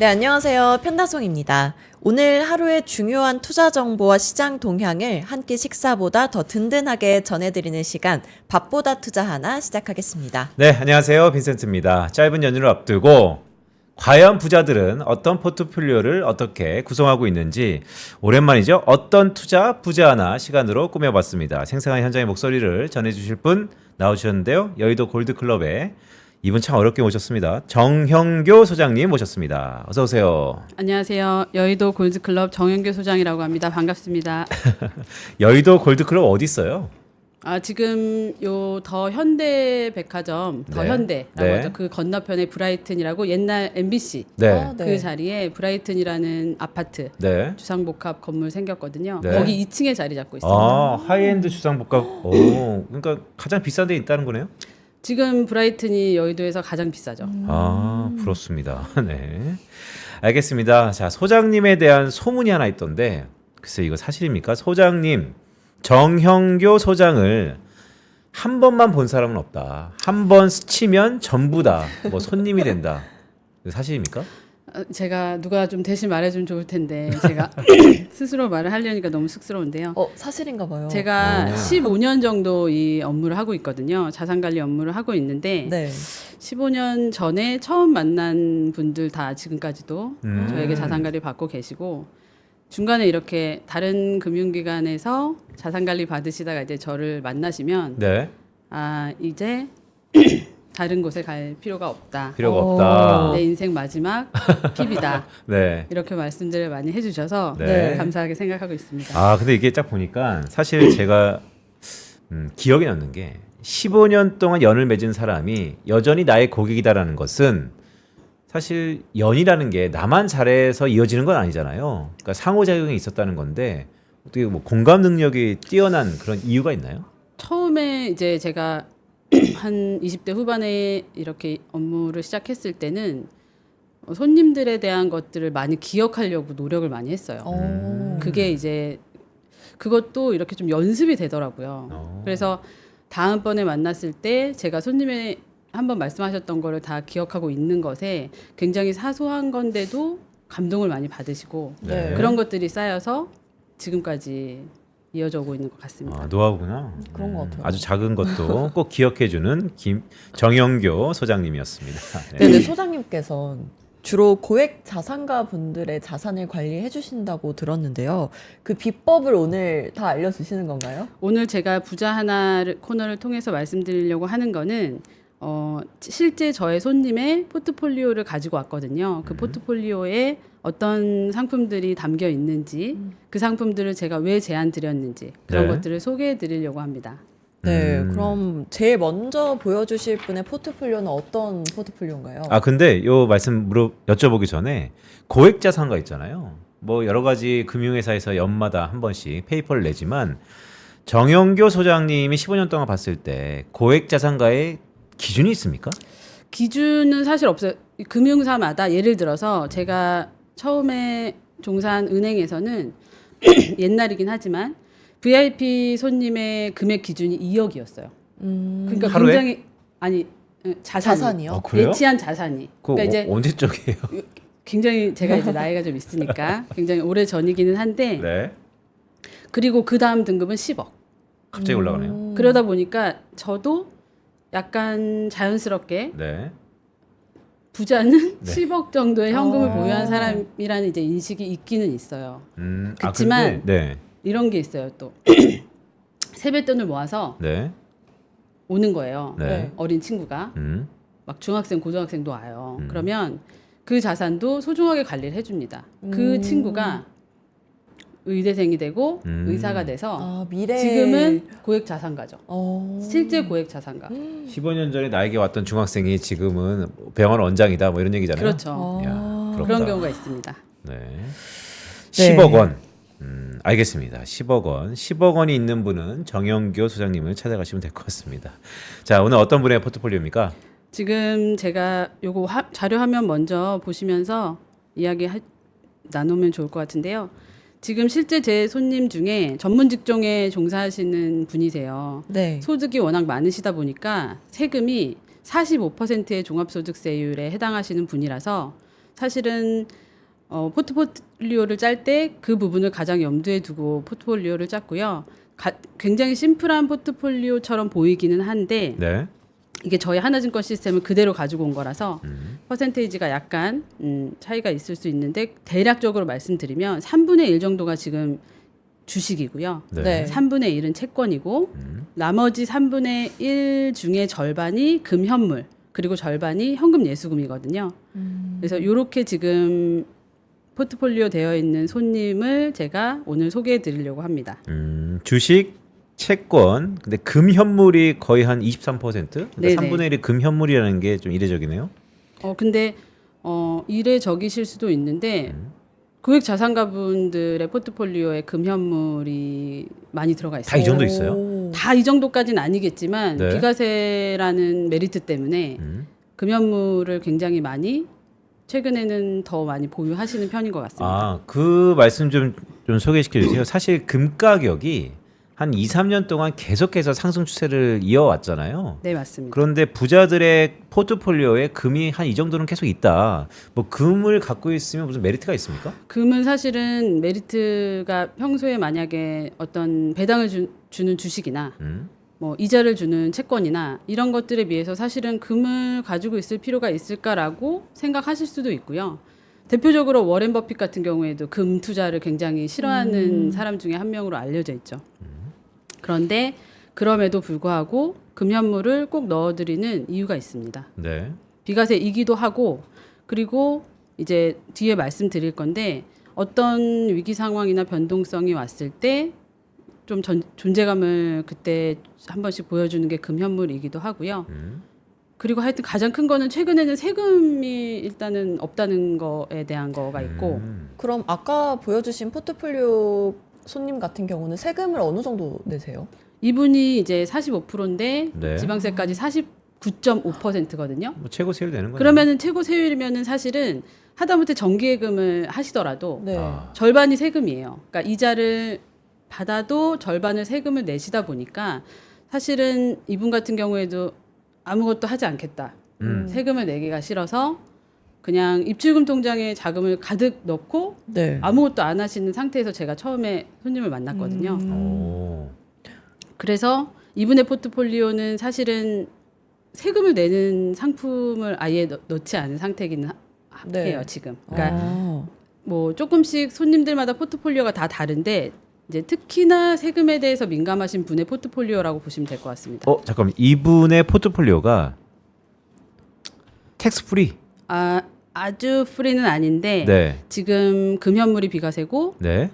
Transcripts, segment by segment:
네, 안녕하세요. 편다송입니다. 오늘 하루의 중요한 투자 정보와 시장 동향을 한 끼 식사보다 더 든든하게 전해드리는 시간, 밥보다 투자 하나 시작하겠습니다. 네, 안녕하세요. 빈센트입니다. 짧은 연휴를 앞두고 과연 부자들은 어떤 포트폴리오를 어떻게 구성하고 있는지 오랜만이죠. 어떤 투자 부자 하나 시간으로 꾸며봤습니다. 생생한 현장의 목소리를 전해주실 분 나오셨는데요. 여의도 골드클럽에 이분 참 어렵게 모셨습니다. 정형교 소장님 모셨습니다. 어서 오세요. 안녕하세요. 여의도 골드클럽 정현규 소장이라고 합니다. 반갑습니다. 여의도 골드클럽 어디 있어요? 지금 요 더 현대 백화점, 더 네. 현대라고 네. 하죠. 그 건너편에 브라이튼이라고 옛날 MBC 네. 아, 네. 그 자리에 브라이튼이라는 아파트 네. 주상복합 건물 생겼거든요. 네. 거기 2층에 자리 잡고 있습니다. 아, 하이엔드 주상복합. 오, 그러니까 가장 비싼 데 있다는 거네요? 지금 브라이튼이 여의도에서 가장 비싸죠. 아, 부럽습니다. 네. 알겠습니다. 자, 소장님에 대한 소문이 하나 있던데, 글쎄 이거 사실입니까? 소장님, 정형교 소장을 한 번만 본 사람은 없다. 한 번 스치면 전부다. 뭐 손님이 된다. 이거 사실입니까? 제가 누가 좀 대신 말해주면 좋을 텐데 제가 스스로 말을 하려니까 너무 쑥스러운데요. 사실인가 봐요. 제가 오. 15년 정도 이 업무를 하고 있거든요. 자산관리 업무를 하고 있는데 네. 15년 전에 처음 만난 분들 다 지금까지도 음. 저에게 자산관리 받고 계시고 중간에 이렇게 다른 금융기관에서 자산관리 받으시다가 이제 저를 만나시면 네. 이제 다른 곳에 갈 필요가 없다. 필요가 오. 없다. 내 인생 마지막 PB다. 네. 이렇게 말씀들을 많이 해주셔서 네. 감사하게 생각하고 있습니다. 아, 근데 이게 딱 보니까 사실 제가 기억에 남는 게 15년 동안 연을 맺은 사람이 여전히 나의 고객이다라는 것은 사실 연이라는 게 나만 잘해서 이어지는 건 아니잖아요. 그러니까 상호작용이 있었다는 건데 어떻게 뭐 공감 능력이 뛰어난 그런 이유가 있나요? 처음에 이제 제가 한 20대 후반에 이렇게 업무를 시작했을 때는 손님들에 대한 것들을 많이 기억하려고 노력을 많이 했어요. 그게 이제 그것도 이렇게 좀 연습이 되더라고요. 그래서 다음번에 만났을 때 제가 손님의 한번 말씀하셨던 거를 다 기억하고 있는 것에 굉장히 사소한 건데도 감동을 많이 받으시고 네. 그런 것들이 쌓여서 지금까지 이어져 오고 있는 것 같습니다. 아, 노하우구나. 그런 것 같아요. 아주 작은 것도 꼭 기억해주는 정영교 소장님이었습니다. 네. 네, 네, 소장님께서 주로 고액 자산가 분들의 자산을 관리해 주신다고 들었는데요. 그 비법을 오늘 다 알려주시는 건가요? 오늘 제가 부자 하나를 코너를 통해서 말씀드리려고 하는 거는 실제 저의 손님의 포트폴리오를 가지고 왔거든요. 그 포트폴리오에 어떤 상품들이 담겨 있는지 그 상품들을 제가 왜 제안 드렸는지 그런 네. 것들을 소개해 드리려고 합니다. 네, 그럼 제일 먼저 보여주실 분의 포트폴리오는 어떤 포트폴리오인가요? 아, 근데 요 말씀 여쭤보기 전에 고액 자산가 있잖아요. 뭐 여러 가지 금융회사에서 연마다 한 번씩 페이퍼를 내지만 정영교 소장님이 15년 동안 봤을 때 고액 자산가의 기준이 있습니까? 기준은 사실 없어요. 금융사마다 예를 들어서 제가 처음에 종사한 은행에서는 옛날이긴 하지만 VIP 손님의 금액 기준이 2억이었어요. 그러니까 하루에? 굉장히 자산이요? 아, 그래요? 예치한 자산이. 그거 그러니까 이제 언제 쪽이에요? 굉장히 제가 이제 나이가 좀 있으니까 굉장히 오래 전이기는 한데 네. 그리고 그 다음 등급은 10억. 갑자기 올라가네요. 그러다 보니까 저도 약간 자연스럽게 네. 부자는 네. 10억 정도의 현금을 아. 보유한 사람이라는 이제 인식이 있기는 있어요. 아, 그치만 근데, 이런 게 있어요 또. 세뱃돈을 모아서 네. 오는 거예요. 네. 어린 친구가. 음. 막 중학생, 고등학생도 와요. 그러면 그 자산도 소중하게 관리를 해줍니다. 그 친구가 의대생이 되고 의사가 돼서 미래. 지금은 고액 자산가죠. 어. 실제 고액 자산가. 15년 전에 나에게 왔던 중학생이 지금은 병원 원장이다 뭐 이런 얘기잖아요. 그렇죠. 야, 부럽다. 그런 경우가 있습니다. 네. 네. 10억 원. 알겠습니다. 10억 원. 10억 원이 있는 분은 정영교 소장님을 찾아가시면 될 것 같습니다. 자, 오늘 어떤 분의 포트폴리오입니까? 지금 제가 요거 자료 화면 먼저 보시면서 나누면 좋을 것 같은데요. 지금 실제 제 손님 중에 전문 직종에 종사하시는 분이세요. 네. 소득이 워낙 많으시다 보니까 세금이 45%의 종합소득세율에 해당하시는 분이라서 사실은 포트폴리오를 짤 때 그 부분을 가장 염두에 두고 포트폴리오를 짰고요. 굉장히 심플한 포트폴리오처럼 보이기는 한데 네. 이게 저희 하나증권 시스템을 그대로 가지고 온 거라서 퍼센테이지가 약간 차이가 있을 수 있는데 대략적으로 말씀드리면 3분의 1 정도가 지금 주식이고요. 네. 네. 3분의 1은 채권이고 나머지 3분의 1 중에 절반이 금현물 그리고 절반이 현금 예수금이거든요. 그래서 이렇게 지금 포트폴리오 되어 있는 손님을 제가 오늘 소개해 드리려고 합니다. 주식, 채권, 근데 금현물이 거의 한 23%? 그러니까 네네. 3분의 1이 금현물이라는 게 좀 이례적이네요. 근데 이례적이실 수도 있는데 고액 자산가분들의 포트폴리오에 금현물이 많이 들어가 있어요. 다 이 정도 있어요? 오. 다 이 정도까지는 아니겠지만 네. 비과세라는 메리트 때문에 금현물을 굉장히 많이 최근에는 더 많이 보유하시는 편인 것 같습니다. 아, 그 말씀 좀 소개시켜 주세요. 사실 금 가격이 한 2, 3년 동안 계속해서 상승 추세를 이어왔잖아요. 네, 맞습니다. 그런데 부자들의 포트폴리오에 금이 한 이 정도는 계속 있다. 뭐 금을 갖고 있으면 무슨 메리트가 있습니까? 금은 사실은 메리트가 평소에 만약에 어떤 배당을 주는 주식이나 뭐 이자를 주는 채권이나 이런 것들에 비해서 사실은 금을 가지고 있을 필요가 있을까라고 생각하실 수도 있고요. 대표적으로 워렌 버핏 같은 경우에도 금 투자를 굉장히 싫어하는 사람 중에 한 명으로 알려져 있죠. 그런데 그럼에도 불구하고 금현물을 꼭 넣어드리는 이유가 있습니다. 네. 비과세이기도 하고 그리고 이제 뒤에 말씀드릴 건데 어떤 위기 상황이나 변동성이 왔을 때 좀 존재감을 그때 한 번씩 보여주는 게 금현물이기도 하고요. 그리고 하여튼 가장 큰 거는 최근에는 세금이 일단은 없다는 거에 대한 거가 있고 그럼 아까 보여주신 포트폴리오 손님 같은 경우는 세금을 어느 정도 내세요? 이분이 이제 45%인데 네. 지방세까지 49.5%거든요. 뭐 최고 세율 되는 거예요. 그러면은 최고 세율이면은 사실은 하다못해 정기예금을 하시더라도 네. 아. 절반이 세금이에요. 그러니까 이자를 받아도 절반을 세금을 내시다 보니까 사실은 이분 같은 경우에도 아무것도 하지 않겠다. 세금을 내기가 싫어서 그냥 입출금 통장에 자금을 가득 넣고 네. 아무것도 안 하시는 상태에서 제가 처음에 손님을 만났거든요. 오. 그래서 이분의 포트폴리오는 사실은 세금을 내는 상품을 아예 넣지 않은 상태이긴 네. 해요, 지금. 그러니까 아. 뭐 조금씩 손님들마다 포트폴리오가 다 다른데 이제 특히나 세금에 대해서 민감하신 분의 포트폴리오라고 보시면 될 것 같습니다. 잠깐만. 이분의 포트폴리오가 텍스 프리. 아주 프리는 아닌데 네. 지금 금현물이 비과세고 네.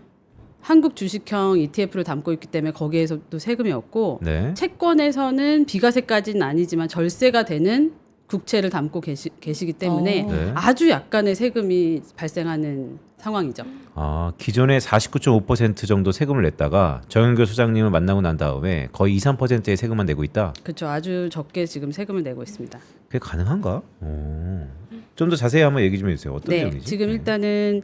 한국 주식형 ETF를 담고 있기 때문에 거기에서도 세금이 없고 네. 채권에서는 비과세까지는 아니지만 절세가 되는 국채를 담고 계시기 때문에 네. 아주 약간의 세금이 발생하는 상황이죠. 기존에 49.5% 정도 세금을 냈다가 정영교 소장님을 만나고 난 다음에 거의 2, 3%의 세금만 내고 있다. 그렇죠. 아주 적게 지금 세금을 내고 있습니다. 그게 가능한가? 좀 더 자세히 한번 얘기 좀 해주세요. 어떤 네, 내용이지? 지금 일단은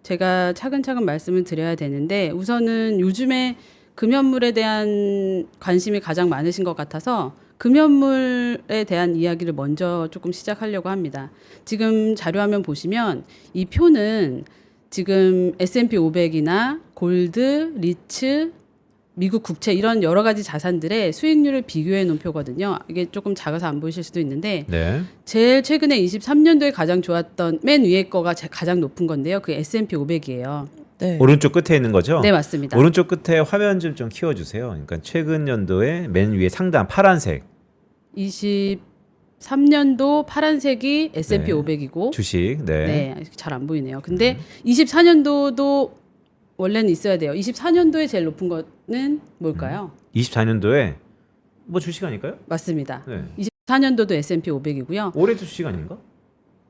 제가 차근차근 말씀을 드려야 되는데 우선은 요즘에 금연물에 대한 관심이 가장 많으신 것 같아서 금연물에 대한 이야기를 먼저 조금 시작하려고 합니다. 지금 자료화면 보시면 이 표는 지금 S&P 500이나 골드, 리츠, 미국 국채 이런 여러 가지 자산들의 수익률을 비교해 놓은 표거든요. 이게 조금 작아서 안 보이실 수도 있는데 네. 제일 최근에 23년도에 가장 좋았던 맨 위에 거가 가장 높은 건데요. 그 S&P 500이에요. 네. 오른쪽 끝에 있는 거죠? 네, 맞습니다. 오른쪽 끝에 화면 좀 키워주세요. 그러니까 최근 연도에 맨 위에 상단 파란색 23년도 파란색이 S&P 네. 500이고 주식. 네. 네, 잘 안 보이네요. 근데 24년도도 원래는 있어야 돼요. 24년도에 제일 높은 거는 뭘까요? 24년도에 뭐 주식 아닐까요? 맞습니다. 네. 24년도도 S&P 500이고요. 올해도 주식 아닌가?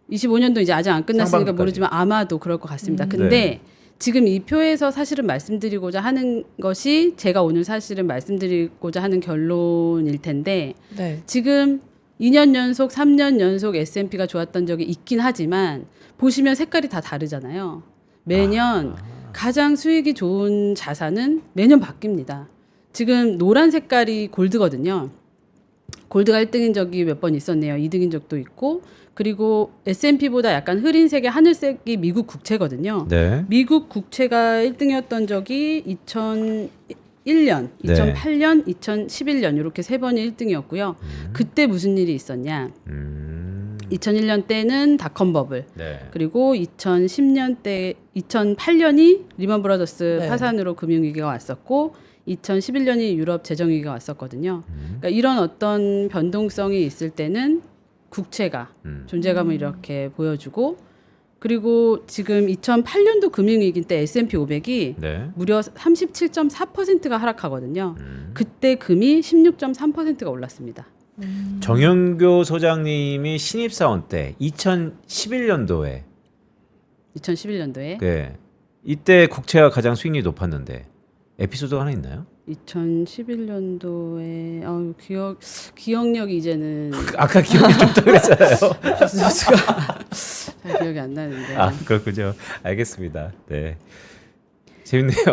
25년도 이제 아직 안 끝났으니까 상반기까지. 모르지만 아마도 그럴 것 같습니다. 근데 네. 지금 이 표에서 사실은 말씀드리고자 하는 것이 제가 오늘 사실은 말씀드리고자 하는 결론일 텐데 네. 지금 2년 연속, 3년 연속 S&P가 좋았던 적이 있긴 하지만 보시면 색깔이 다 다르잖아요. 매년 가장 수익이 좋은 자산은 매년 바뀝니다. 지금 노란 색깔이 골드거든요. 골드가 1등인 적이 몇 번 있었네요. 2등인 적도 있고 그리고 S&P보다 약간 흐린색의 하늘색이 미국 국채거든요. 네. 미국 국채가 1등이었던 적이 2001년, 네. 2008년, 2011년 이렇게 세 번이 1등이었고요. 그때 무슨 일이 있었냐? 2001년 때는 닷컴 버블, 네. 그리고 2010년 때 2008년이 리먼 브라더스 네. 파산으로 금융위기가 왔었고 2011년이 유럽 재정위기가 왔었거든요. 그러니까 이런 어떤 변동성이 있을 때는 국채가 존재감을 이렇게 보여주고 그리고 지금 2008년도 금융위기 때 S&P 500이 네. 무려 37.4%가 하락하거든요. 그때 금이 16.3%가 올랐습니다. 정영교 소장님이 신입사원 때 2011년도에 2011년도에 네. 이때 국채가 가장 수익률이 높았는데 에피소드가 하나 있나요? 2011년도에 기억력이 이제는 아까 기억이 좋다 그랬잖아요. 잘 기억이 안 나는데. 아 그렇군요. 알겠습니다. 네. 재밌네요.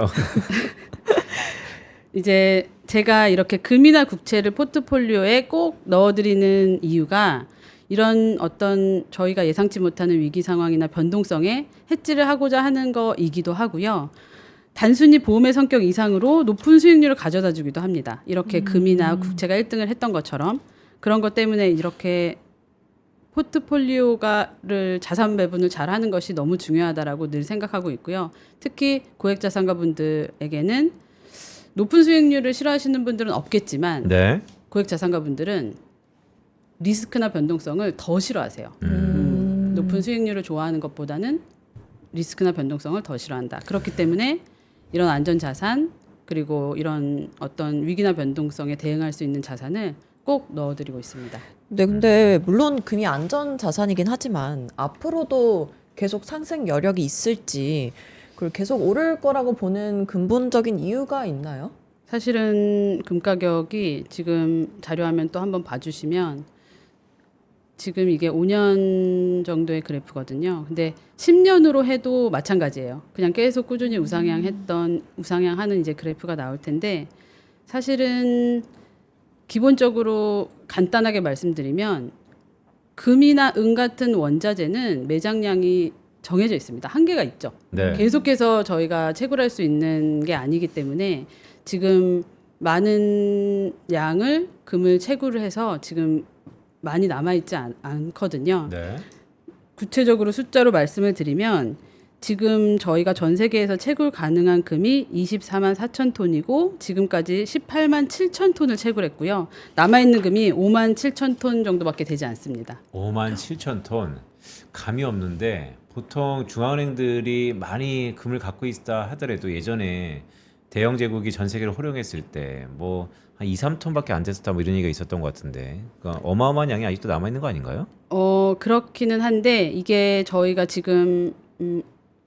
이제 제가 이렇게 금이나 국채를 포트폴리오에 꼭 넣어드리는 이유가 이런 어떤 저희가 예상치 못하는 위기 상황이나 변동성에 해지를 하고자 하는 거이기도 하고요. 단순히 보험의 성격 이상으로 높은 수익률을 가져다 주기도 합니다. 이렇게 금이나 국채가 1등을 했던 것처럼 그런 것 때문에 이렇게 포트폴리오가를 자산 배분을 잘하는 것이 너무 중요하다라고 늘 생각하고 있고요. 특히 고액 자산가분들에게는 높은 수익률을 싫어하시는 분들은 없겠지만 네. 고액 자산가분들은 리스크나 변동성을 더 싫어하세요. 높은 수익률을 좋아하는 것보다는 리스크나 변동성을 더 싫어한다. 그렇기 때문에 이런 안전 자산 그리고 이런 어떤 위기나 변동성에 대응할 수 있는 자산을 꼭 넣어드리고 있습니다. 네, 근데 물론 금이 안전 자산이긴 하지만 앞으로도 계속 상승 여력이 있을지 그리고 계속 오를 거라고 보는 근본적인 이유가 있나요? 사실은 금 가격이 지금 자료화면 또 한번 봐주시면 지금 이게 5년 정도의 그래프거든요. 근데 10년으로 해도 마찬가지예요. 그냥 계속 꾸준히 우상향하는 이제 그래프가 나올 텐데 사실은 기본적으로 간단하게 말씀드리면 금이나 은 같은 원자재는 매장량이 정해져 있습니다. 한계가 있죠. 네. 계속해서 저희가 채굴할 수 있는 게 아니기 때문에 지금 많은 양을 금을 채굴을 해서 지금 많이 남아있지 않거든요. 네. 구체적으로 숫자로 말씀을 드리면 지금 저희가 전 세계에서 채굴 가능한 금이 24만 4천 톤이고 지금까지 18만 7천 톤을 채굴했고요. 남아있는 금이 5만 7천 톤 정도밖에 되지 않습니다. 5만 7천 톤. 감이 없는데 보통 중앙은행들이 많이 금을 갖고 있다 하더라도 예전에 대영 제국이 전 세계를 호령했을 때 뭐 한 2, 3톤밖에 안 됐었다 뭐 이런 얘기가 있었던 것 같은데 그러니까 어마어마한 양이 아직도 남아 있는 거 아닌가요? 그렇기는 한데 이게 저희가 지금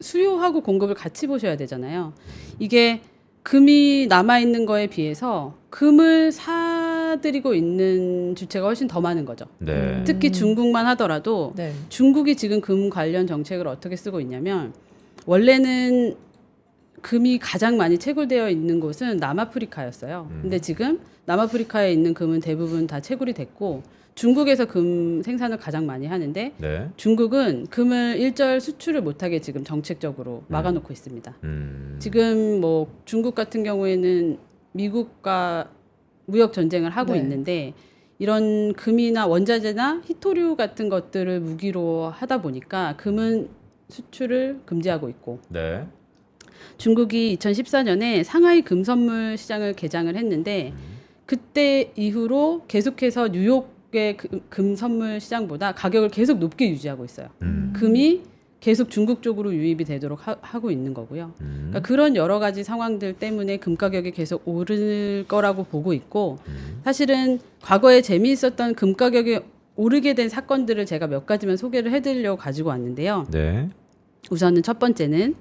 수요하고 공급을 같이 보셔야 되잖아요. 이게 금이 남아 있는 거에 비해서 금을 사들이고 있는 주체가 훨씬 더 많은 거죠. 네. 특히 중국만 하더라도 네. 중국이 지금 금 관련 정책을 어떻게 쓰고 있냐면 원래는 금이 가장 많이 채굴되어 있는 곳은 남아프리카였어요. 근데 지금 남아프리카에 있는 금은 대부분 다 채굴이 됐고 중국에서 금 생산을 가장 많이 하는데 네. 중국은 금을 일절 수출을 못하게 지금 정책적으로 막아놓고 있습니다. 지금 뭐 중국 같은 경우에는 미국과 무역 전쟁을 하고 네. 있는데 이런 금이나 원자재나 희토류 같은 것들을 무기로 하다 보니까 금은 수출을 금지하고 있고 네. 중국이 2014년에 상하이 금 선물 시장을 개장을 했는데 그때 이후로 계속해서 뉴욕의 금 선물 시장보다 가격을 계속 높게 유지하고 있어요. 금이 계속 중국 쪽으로 유입이 되도록 하고 있는 거고요. 그러니까 그런 여러 가지 상황들 때문에 금 가격이 계속 오를 거라고 보고 있고 사실은 과거에 재미있었던 금 가격이 오르게 된 사건들을 제가 몇 가지만 소개를 해드리려고 가지고 왔는데요. 네. 우선은 첫 번째는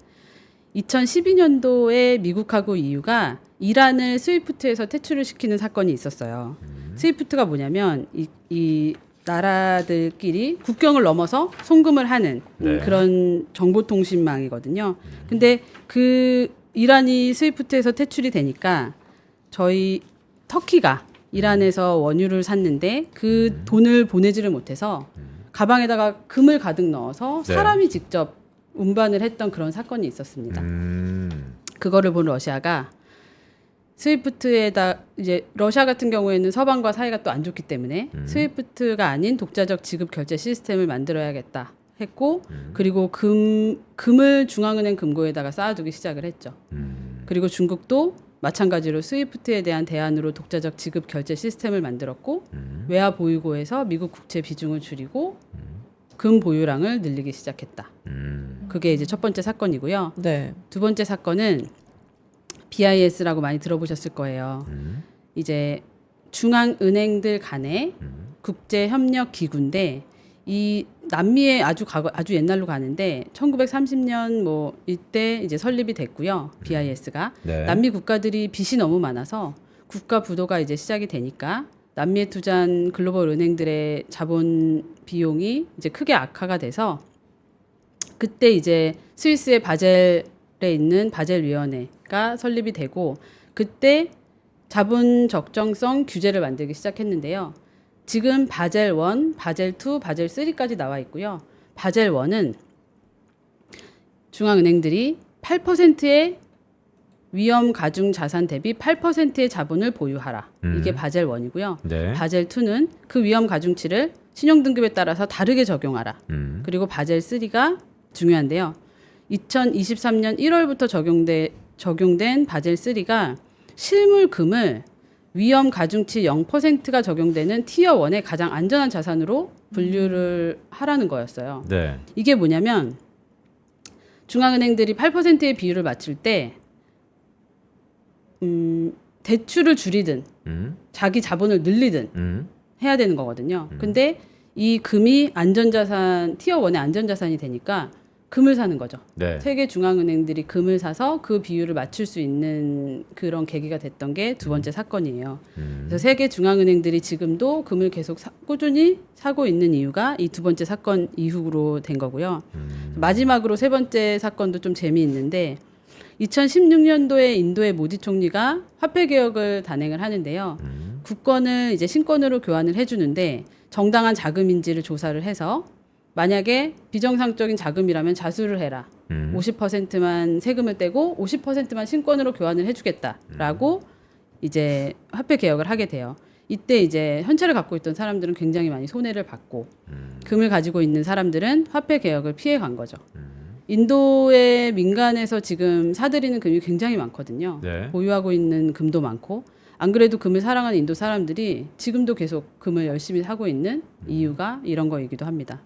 2012년도에 미국하고 EU가 이란을 스위프트에서 퇴출을 시키는 사건이 있었어요. 스위프트가 뭐냐면 이 나라들끼리 국경을 넘어서 송금을 하는 네. 그런 정보통신망이거든요. 근데 그 이란이 스위프트에서 퇴출이 되니까 저희 터키가 이란에서 원유를 샀는데 그 돈을 보내지를 못해서 가방에다가 금을 가득 넣어서 네. 사람이 직접 운반을 했던 그런 사건이 있었습니다. 그거를 본 러시아가 스위프트에다 이제 러시아 같은 경우에는 서방과 사이가 또 안 좋기 때문에 스위프트가 아닌 독자적 지급 결제 시스템을 만들어야겠다 했고 그리고 금을 중앙은행 금고에다가 쌓아두기 시작을 했죠. 그리고 중국도 마찬가지로 스위프트에 대한 대안으로 독자적 지급 결제 시스템을 만들었고 외화 보유고에서 미국 국채 비중을 줄이고 금 보유량을 늘리기 시작했다. 그게 이제 첫 번째 사건이고요. 네. 두 번째 사건은 BIS라고 많이 들어보셨을 거예요. 이제 중앙은행들 간의 국제 협력 기구인데 이 남미에 아주 옛날로 가는데 1930년 뭐 이때 이제 설립이 됐고요. BIS가 네. 남미 국가들이 빚이 너무 많아서 국가 부도가 이제 시작이 되니까 남미에 투자한 글로벌 은행들의 자본 비용이 이제 크게 악화가 돼서 그때 이제 스위스의 바젤에 있는 바젤위원회가 설립이 되고 그때 자본 적정성 규제를 만들기 시작했는데요. 지금 바젤 1, 바젤 2, 바젤 3까지 나와 있고요. 바젤 1은 중앙은행들이 8%의 위험 가중 자산 대비 8%의 자본을 보유하라. 이게 바젤 1이고요. 네. 바젤 2는 그 위험 가중치를 신용 등급에 따라서 다르게 적용하라. 그리고 바젤 3가 중요한데요. 2023년 1월부터 적용된 바젤 3가 실물 금을 위험 가중치 0%가 적용되는 티어 1의 가장 안전한 자산으로 분류를 하라는 거였어요. 네. 이게 뭐냐면 중앙은행들이 8%의 비율을 맞출 때 대출을 줄이든 자기 자본을 늘리든 해야 되는 거거든요. 근데 이 금이 안전자산 티어 1의 안전자산이 되니까 금을 사는 거죠. 네. 세계 중앙은행들이 금을 사서 그 비율을 맞출 수 있는 그런 계기가 됐던 게 두 번째 사건이에요. 그래서 세계 중앙은행들이 지금도 금을 계속 꾸준히 사고 있는 이유가 이 두 번째 사건 이후로 된 거고요. 마지막으로 세 번째 사건도 좀 재미있는데 2016년도에 인도의 모디 총리가 화폐 개혁을 단행을 하는데요. 국권을 이제 신권으로 교환을 해주는데 정당한 자금인지를 조사를 해서 만약에 비정상적인 자금이라면 자수를 해라. 50%만 세금을 떼고 50%만 신권으로 교환을 해주겠다라고 이제 화폐 개혁을 하게 돼요. 이때 이제 현찰을 갖고 있던 사람들은 굉장히 많이 손해를 받고 금을 가지고 있는 사람들은 화폐 개혁을 피해 간 거죠. 인도의 민간에서 지금 사들이는 금이 굉장히 많거든요. 네. 보유하고 있는 금도 많고 안 그래도 금을 사랑하는 인도 사람들이 지금도 계속 금을 열심히 사고 있는 이유가 이런 거이기도 합니다.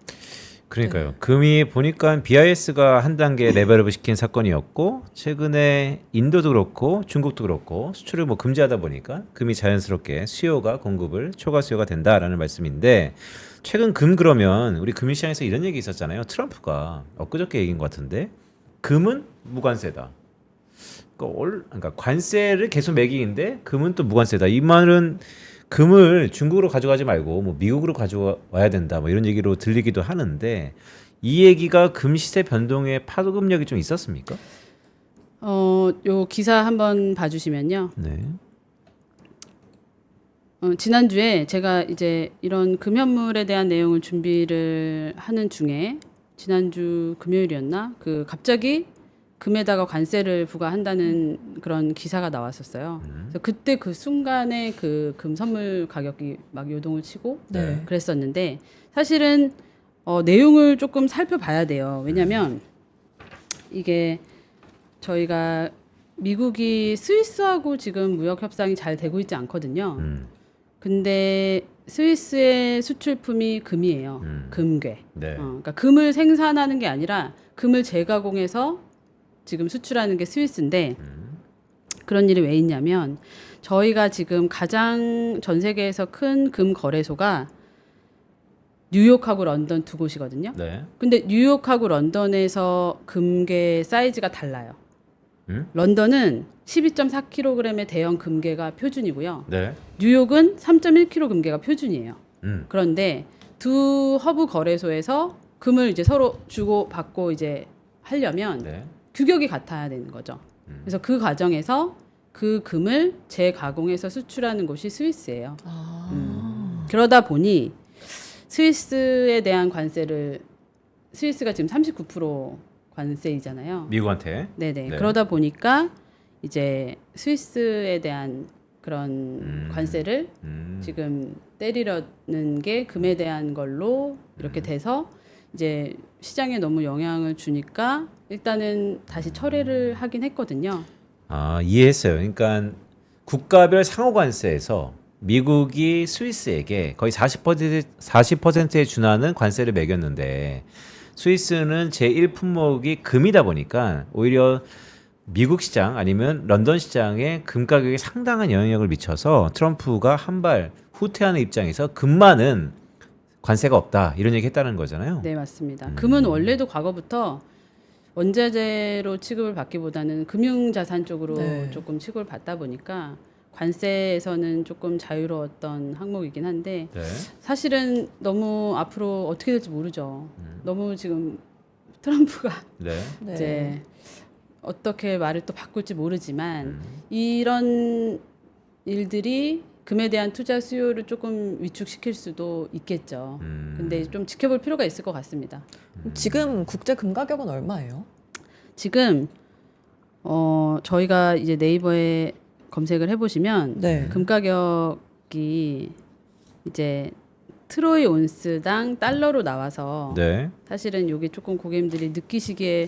그러니까요. 금이 보니까 BIS가 한 단계 레벨업을 시킨 사건이었고 최근에 인도도 그렇고 중국도 그렇고 수출을 뭐 금지하다 보니까 금이 자연스럽게 수요가 공급을 초과 수요가 된다라는 말씀인데 최근 금 그러면 우리 금융시장에서 이런 얘기 있었잖아요. 트럼프가 엊그저께 얘기인 것 같은데 금은 무관세다. 그러니까 관세를 계속 매기는데 금은 또 무관세다. 이 말은 금을 중국으로 가져가지 말고 뭐 미국으로 가져와야 된다. 뭐 이런 얘기로 들리기도 하는데 이 얘기가 금 시세 변동에 파급력이 좀 있었습니까? 요 기사 한번 봐주시면요. 네. 지난주에 제가 이제 이런 금연물에 대한 내용을 준비를 하는 중에 지난주 금요일이었나? 갑자기 금에다가 관세를 부과한다는 그런 기사가 나왔었어요. 그래서 그때 그 순간에 금 선물 가격이 막 요동을 치고 네. 그랬었는데 사실은 내용을 조금 살펴봐야 돼요. 왜냐하면 이게 저희가 미국이 스위스하고 지금 무역 협상이 잘 되고 있지 않거든요. 근데 스위스의 수출품이 금이에요. 금괴. 네. 그러니까 금을 생산하는 게 아니라 금을 재가공해서 지금 수출하는 게 스위스인데 그런 일이 왜 있냐면 저희가 지금 가장 전 세계에서 큰 금 거래소가 뉴욕하고 런던 두 곳이거든요. 네. 근데 뉴욕하고 런던에서 금괴 사이즈가 달라요. 런던은 12.4kg의 대형 금괴가 표준이고요. 네. 뉴욕은 3.1kg 금괴가 표준이에요. 음. 그런데 두 허브 거래소에서 금을 이제 서로 주고 받고 이제 하려면 네. 규격이 같아야 되는 거죠. 그래서 그 과정에서 그 금을 재가공해서 수출하는 곳이 스위스예요. 아. 그러다 보니 스위스에 대한 관세를 스위스가 지금 39% 관세이잖아요. 미국한테. 네네. 네. 그러다 보니까 이제 스위스에 대한 그런 관세를 지금 때리려는 게 금에 대한 걸로 이렇게 돼서 이제 시장에 너무 영향을 주니까 일단은 다시 철회를 하긴 했거든요. 아, 이해했어요. 그러니까 국가별 상호 관세에서 미국이 스위스에게 거의 40%에 준하는 관세를 매겼는데 스위스는 제1품목이 금이다 보니까 오히려 미국 시장 아니면 런던 시장에 금 가격에 상당한 영향력을 미쳐서 트럼프가 한 발 후퇴하는 입장에서 금만은 관세가 없다 이런 얘기 했다는 거잖아요. 네, 맞습니다. 금은 원래도 과거부터 원자재로 취급을 받기보다는 금융자산 쪽으로 네. 조금 취급을 받다 보니까 관세에서는 조금 자유로웠던 항목이긴 한데 네. 사실은 너무 앞으로 어떻게 될지 모르죠. 너무 지금 트럼프가 네. 네. 이제 어떻게 말을 또 바꿀지 모르지만 이런 일들이 금에 대한 투자 수요를 조금 위축시킬 수도 있겠죠. 근데 좀 지켜볼 필요가 있을 것 같습니다. 지금 국제 금 가격은 얼마예요? 지금 저희가 이제 네이버에 검색을 해보시면 네. 금 가격이 이제 트로이 온스당 달러로 나와서 네. 사실은 여기 조금 고객님들이 느끼시기에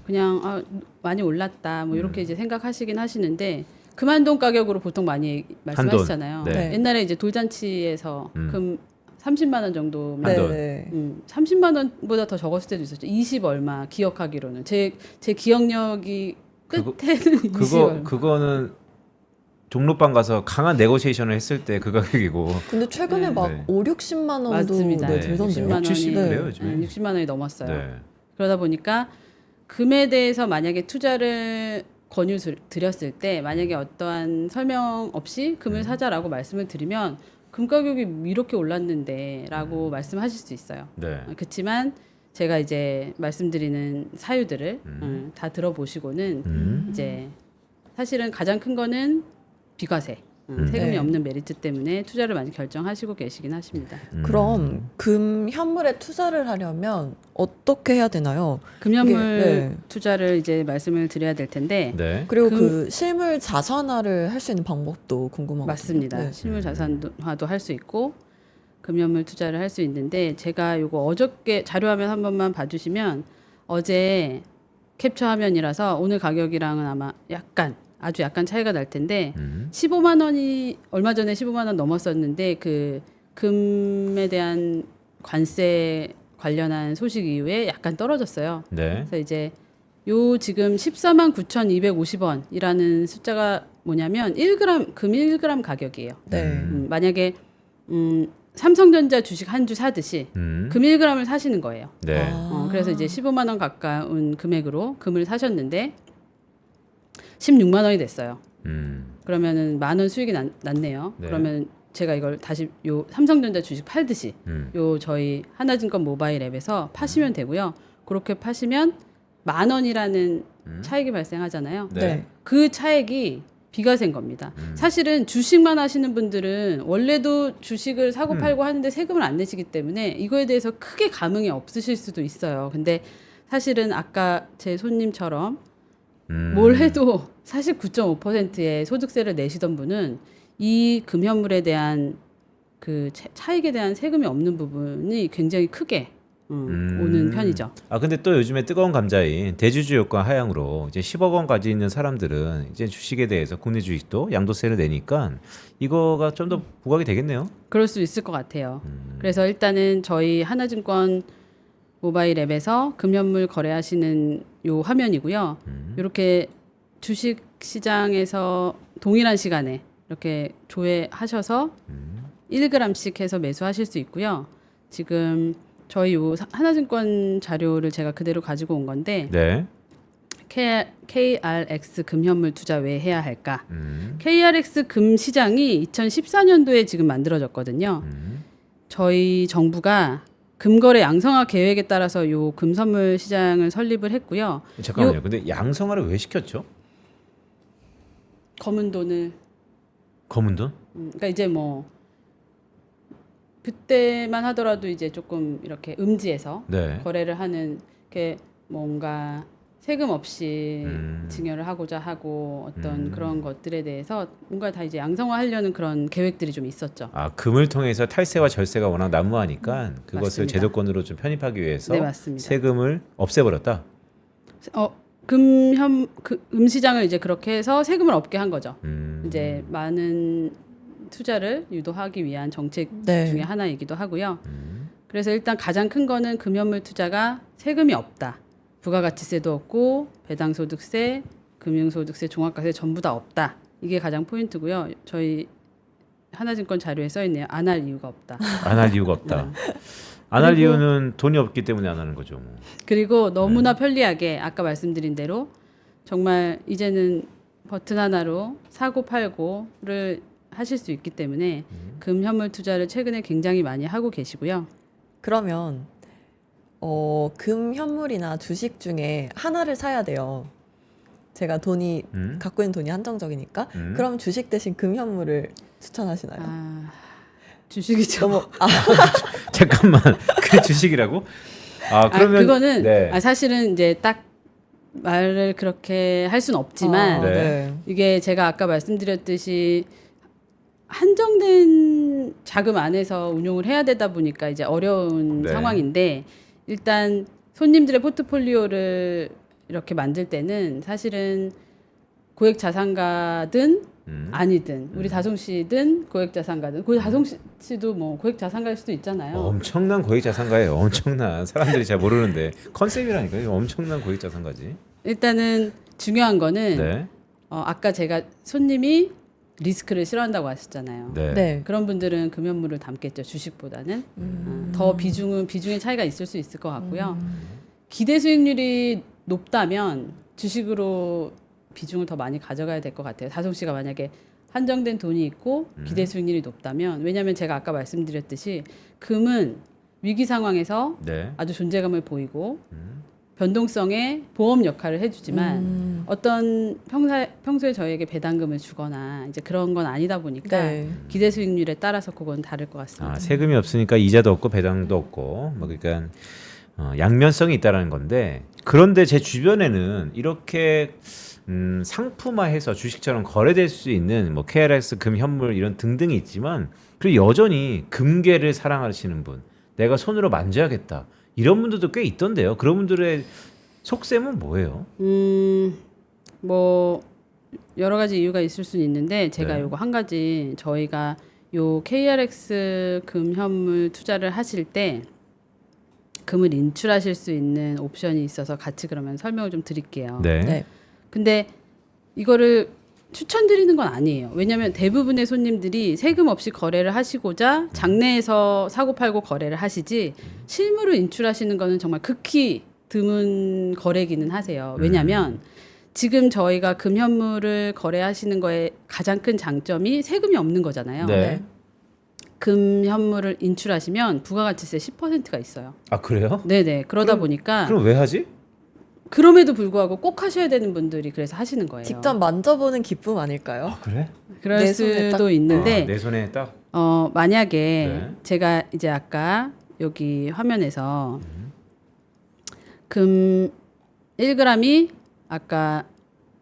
그냥 많이 올랐다 뭐 이렇게 이제 생각하시긴 하시는데 금 한돈 가격으로 보통 많이 말씀하시잖아요. 한돈. 네. 옛날에 이제 돌잔치에서 금 30만 원 정도면 한돈. 네. 30만 원보다 더 적었을 때도 있었죠. 20 얼마 기억하기로는 제 기억력이 끝에는 20 얼마. 그거는 종로방 가서 강한 네고시에이션을 했을 때 그 가격이고. 근데 최근에 네. 막 네. 5, 60만 원도 맞습니다. 네, 네. 들던데요. 60만 원이 70 네. 그래요, 요즘에. 60만 원이 넘었어요. 네. 그러다 보니까 금에 대해서 만약에 투자를 권유 드렸을 때 만약에 어떠한 설명 없이 금을 사자라고 말씀을 드리면 금 가격이 이렇게 올랐는데라고 말씀하실 수 있어요. 네. 그렇지만 제가 이제 말씀드리는 사유들을 다 들어보시고는 이제 사실은 가장 큰 거는 비과세, 세금이 네. 없는 메리트 때문에 투자를 많이 결정하시고 계시긴 하십니다. 그럼 금 현물에 투자를 하려면 어떻게 해야 되나요? 금연물 네. 투자를 이제 말씀을 드려야 될 텐데 네. 그리고 금- 그 실물 자산화를 할 수 있는 방법도 궁금하거든요. 맞습니다. 네. 실물 자산화도 할 수 있고 금연물 투자를 할 수 있는데 제가 요거 어저께 자료화면 한 번만 봐주시면 어제 캡처 화면이라서 오늘 가격이랑은 아마 아주 약간 차이가 날 텐데 15만 원이 얼마 전에 15만 원 넘었었는데 그 금에 대한 관세 관련한 소식 이후에 약간 떨어졌어요. 네. 그래서 이제 요 지금 14만 9,250원이라는 숫자가 뭐냐면 1g 금 1g 가격이에요. 네. 만약에 삼성전자 주식 한 주 사듯이 금 1g을 사시는 거예요. 네. 아. 그래서 이제 15만 원 가까운 금액으로 금을 사셨는데 16만 원이 됐어요. 그러면은 만 원 수익이 났네요. 네. 그러면 제가 이걸 다시 요 삼성전자 주식 팔듯이 요 저희 하나증권 모바일 앱에서 파시면 되고요. 그렇게 파시면 만 원이라는 차익이 발생하잖아요. 네. 네. 그 차액이 비과세인 겁니다. 사실은 주식만 하시는 분들은 원래도 주식을 사고 팔고 하는데 세금을 안 내시기 때문에 이거에 대해서 크게 감흥이 없으실 수도 있어요. 근데 사실은 아까 제 손님처럼 뭘 해도 49.5%의 소득세를 내시던 분은 이 금현물에 대한 그 차익에 대한 세금이 없는 부분이 굉장히 크게 오는 편이죠. 아 근데 또 요즘에 뜨거운 감자인 대주주 요건 하향으로 이제 10억 원 가지고 있는 사람들은 이제 주식에 대해서 국내 주식도 양도세를 내니까 이거가 좀 더 부각이 되겠네요. 그럴 수 있을 것 같아요. 그래서 일단은 저희 하나증권 모바일 앱에서 금연물 거래하시는 요 화면이고요. 이렇게 주식 시장에서 동일한 시간에 이렇게 조회하셔서 1g씩 해서 매수하실 수 있고요. 지금 저희 요 하나증권 자료를 제가 그대로 가지고 온 건데 네. KRX 금현물 투자 왜 해야 할까? KRX 금 시장이 2014년도에 지금 만들어졌거든요. 저희 정부가 금거래 양성화 계획에 따라서 요 금선물 시장을 설립을 했고요. 잠깐만요. 근데 양성화를 왜 시켰죠? 검은 돈을 검은 돈? 그러니까 이제 뭐 그때만 하더라도 이제 조금 이렇게 음지에서 네. 거래를 하는 게 뭔가 세금 없이 음. 증여를 하고자 하고 어떤 그런 것들에 대해서 뭔가 다 이제 양성화하려는 그런 계획들이 좀 있었죠. 아, 금을 통해서 탈세와 절세가 워낙 난무하니까 그것을 맞습니다. 제도권으로 좀 편입하기 위해서 네, 맞습니다. 세금을 없애버렸다. 음시장을 이제 그렇게 해서 세금을 없게 한 거죠. 음. 이제 많은 투자를 유도하기 위한 정책 네. 중에 하나이기도 하고요. 그래서 일단 가장 큰 거는 금연물 투자가 세금이 없다. 부가가치세도 없고 배당소득세, 금융소득세, 종합과세 전부 다 없다. 이게 가장 포인트고요. 저희 하나증권 자료에 써 있네요. 안 할 이유가 없다. 안 할 이유가 없다. 안 할 이유는 돈이 없기 때문에 안 하는 거죠. 뭐. 그리고 너무나 편리하게 아까 말씀드린 대로 정말 이제는 버튼 하나로 사고 팔고를 하실 수 있기 때문에 금현물 투자를 최근에 굉장히 많이 하고 계시고요. 그러면 금 현물이나 주식 중에 하나를 사야 돼요. 제가 돈이 갖고 있는 돈이 한정적이니까. 그럼 주식 대신 금 현물을 추천하시나요? 아, 주식이죠. 너무 잠깐만, 그 주식이라고? 아, 그러면 그거는 네. 사실은 이제 딱 말을 그렇게 할 수는 없지만 네. 이게 제가 아까 말씀드렸듯이 한정된 자금 안에서 운용을 해야 되다 보니까 이제 어려운 네. 상황인데 일단 손님들의 포트폴리오를 이렇게 만들 때는 사실은 고액 자산가든 아니든 우리 다송 씨든 고액 자산가든 다송 씨도 뭐 고액 자산가일 수도 있잖아요. 엄청난 고액 자산가예요. 엄청난 사람들이 잘 모르는데 컨셉이라니까요. 엄청난 고액 자산가지. 일단은 중요한 거는 네. 아까 제가 손님이 리스크를 싫어한다고 하셨잖아요. 네. 네. 그런 분들은 금연물을 담겠죠. 주식보다는 더 비중의 차이가 있을 수 있을 것 같고요. 기대 수익률이 높다면 주식으로 비중을 더 많이 가져가야 될 것 같아요. 다송 씨가 만약에 한정된 돈이 있고 기대 수익률이 높다면 왜냐하면 제가 아까 말씀드렸듯이 금은 위기 상황에서 네. 아주 존재감을 보이고 변동성의 보험 역할을 해주지만 어떤 평소에 저희에게 배당금을 주거나 이제 그런 건 아니다 보니까 네. 기대 수익률에 따라서 그건 다를 것 같습니다. 아, 세금이 없으니까 이자도 없고 배당도 없고 뭐 그러니까 양면성이 있다라는 건데 그런데 제 주변에는 이렇게 상품화해서 주식처럼 거래될 수 있는 뭐 KRX 금현물 이런 등등이 있지만 그리고 여전히 금괴를 사랑하시는 분, 내가 손으로 만져야겠다 이런 분들도 꽤 있던데요. 그런 분들의 속셈은 뭐예요? 뭐 여러 가지 이유가 있을 수는 있는데 제가 네. 요거 한 가지 저희가 요 KRX 금현물 투자를 하실 때 금을 인출하실 수 있는 옵션이 있어서 같이 그러면 설명을 좀 드릴게요. 네. 네. 근데 이거를 추천드리는 건 아니에요. 왜냐하면 대부분의 손님들이 세금 없이 거래를 하시고자 장내에서 사고 팔고 거래를 하시지 실물을 인출하시는 거는 정말 극히 드문 거래기는 하세요. 왜냐하면 지금 저희가 금현물을 거래하시는 거에 가장 큰 장점이 세금이 없는 거잖아요. 네. 금현물을 인출하시면 부가가치세 10%가 있어요. 아, 그래요? 네네. 그러다 보니까 그럼 왜 하지? 그럼에도 불구하고 꼭 하셔야 되는 분들이 그래서 하시는 거예요. 직접 만져보는 기쁨 아닐까요? 아, 그래? 그럴 내 손에 수도 딱- 있는데 내 손에 딱 만약에 네. 제가 이제 아까 여기 화면에서 금 1g이 아까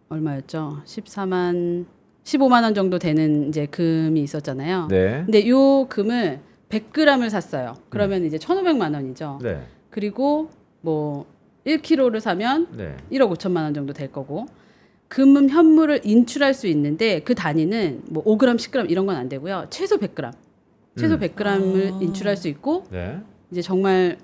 얼마였죠? 15만 원 정도 되는 이제 금이 있었잖아요. 네. 근데 요 금을 100g을 샀어요. 그러면 이제 1,500만 원이죠. 네. 그리고 뭐 1kg를 사면 네. 1억 5천만 원 정도 될 거고 금 현물을 인출할 수 있는데 그 단위는 뭐 5g, 10g 이런 건 안 되고요. 최소 100g. 최소 100g을 인출할 수 있고 네. 이제 정말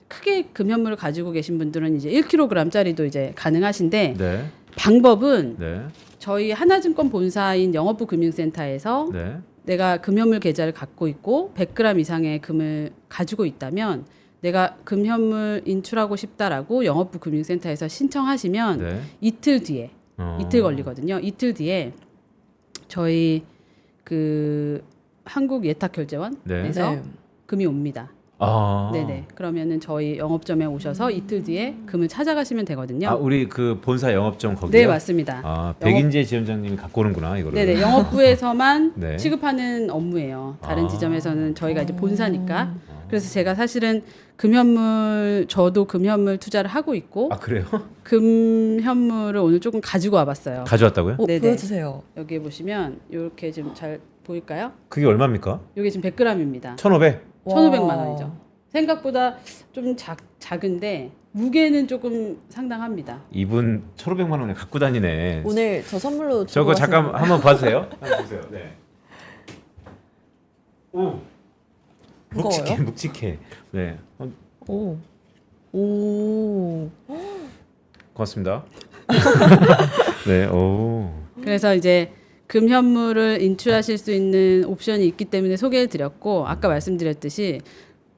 크게 금 현물을 가지고 계신 분들은 이제 1kg짜리도 이제 가능하신데 네. 방법은 네. 저희 하나증권 본사인 영업부 금융센터에서 네. 내가 금현물 계좌를 갖고 있고 100g 이상의 금을 가지고 있다면 내가 금현물 인출하고 싶다라고 영업부 금융센터에서 신청하시면 네. 이틀 뒤에 이틀 걸리거든요. 이틀 뒤에 저희 그 한국 예탁결제원에서 네. 금이 옵니다. 아. 네네. 그러면은 저희 영업점에 오셔서 이틀 뒤에 금을 찾아가시면 되거든요. 아, 우리 그 본사 영업점 거기요? 네, 맞습니다. 아, 백인재 지점장님이 갖고 오는구나, 이거를. 네네. 영업부에서만 네. 취급하는 업무예요. 다른 아. 지점에서는 저희가 이제 본사니까. 그래서 제가 사실은 금현물 저도 금현물 투자를 하고 있고 아, 그래요? 금현물을 오늘 조금 가지고 와봤어요. 가져왔다고요? 어, 네네. 보여주세요. 여기 보시면 이렇게 지금 잘 보일까요? 그게 얼마입니까? 이게 지금 100g입니다. 1,500. 1,500만 원이죠. 생각보다 좀 작은데 무게는 조금 상당합니다. 이분 1,500만 원에 갖고 다니네. 오늘 저 선물로 주고 저거 잠깐 가시는 한번 봐주세요. 한번 보세요. 네. 오. 묵직해, 무거워요? 묵직해. 네. 오. 오. 고맙습니다. 네. 오. 그래서 이제 금현물을 인출하실 수 있는 옵션이 있기 때문에 소개를 드렸고 아까 말씀드렸듯이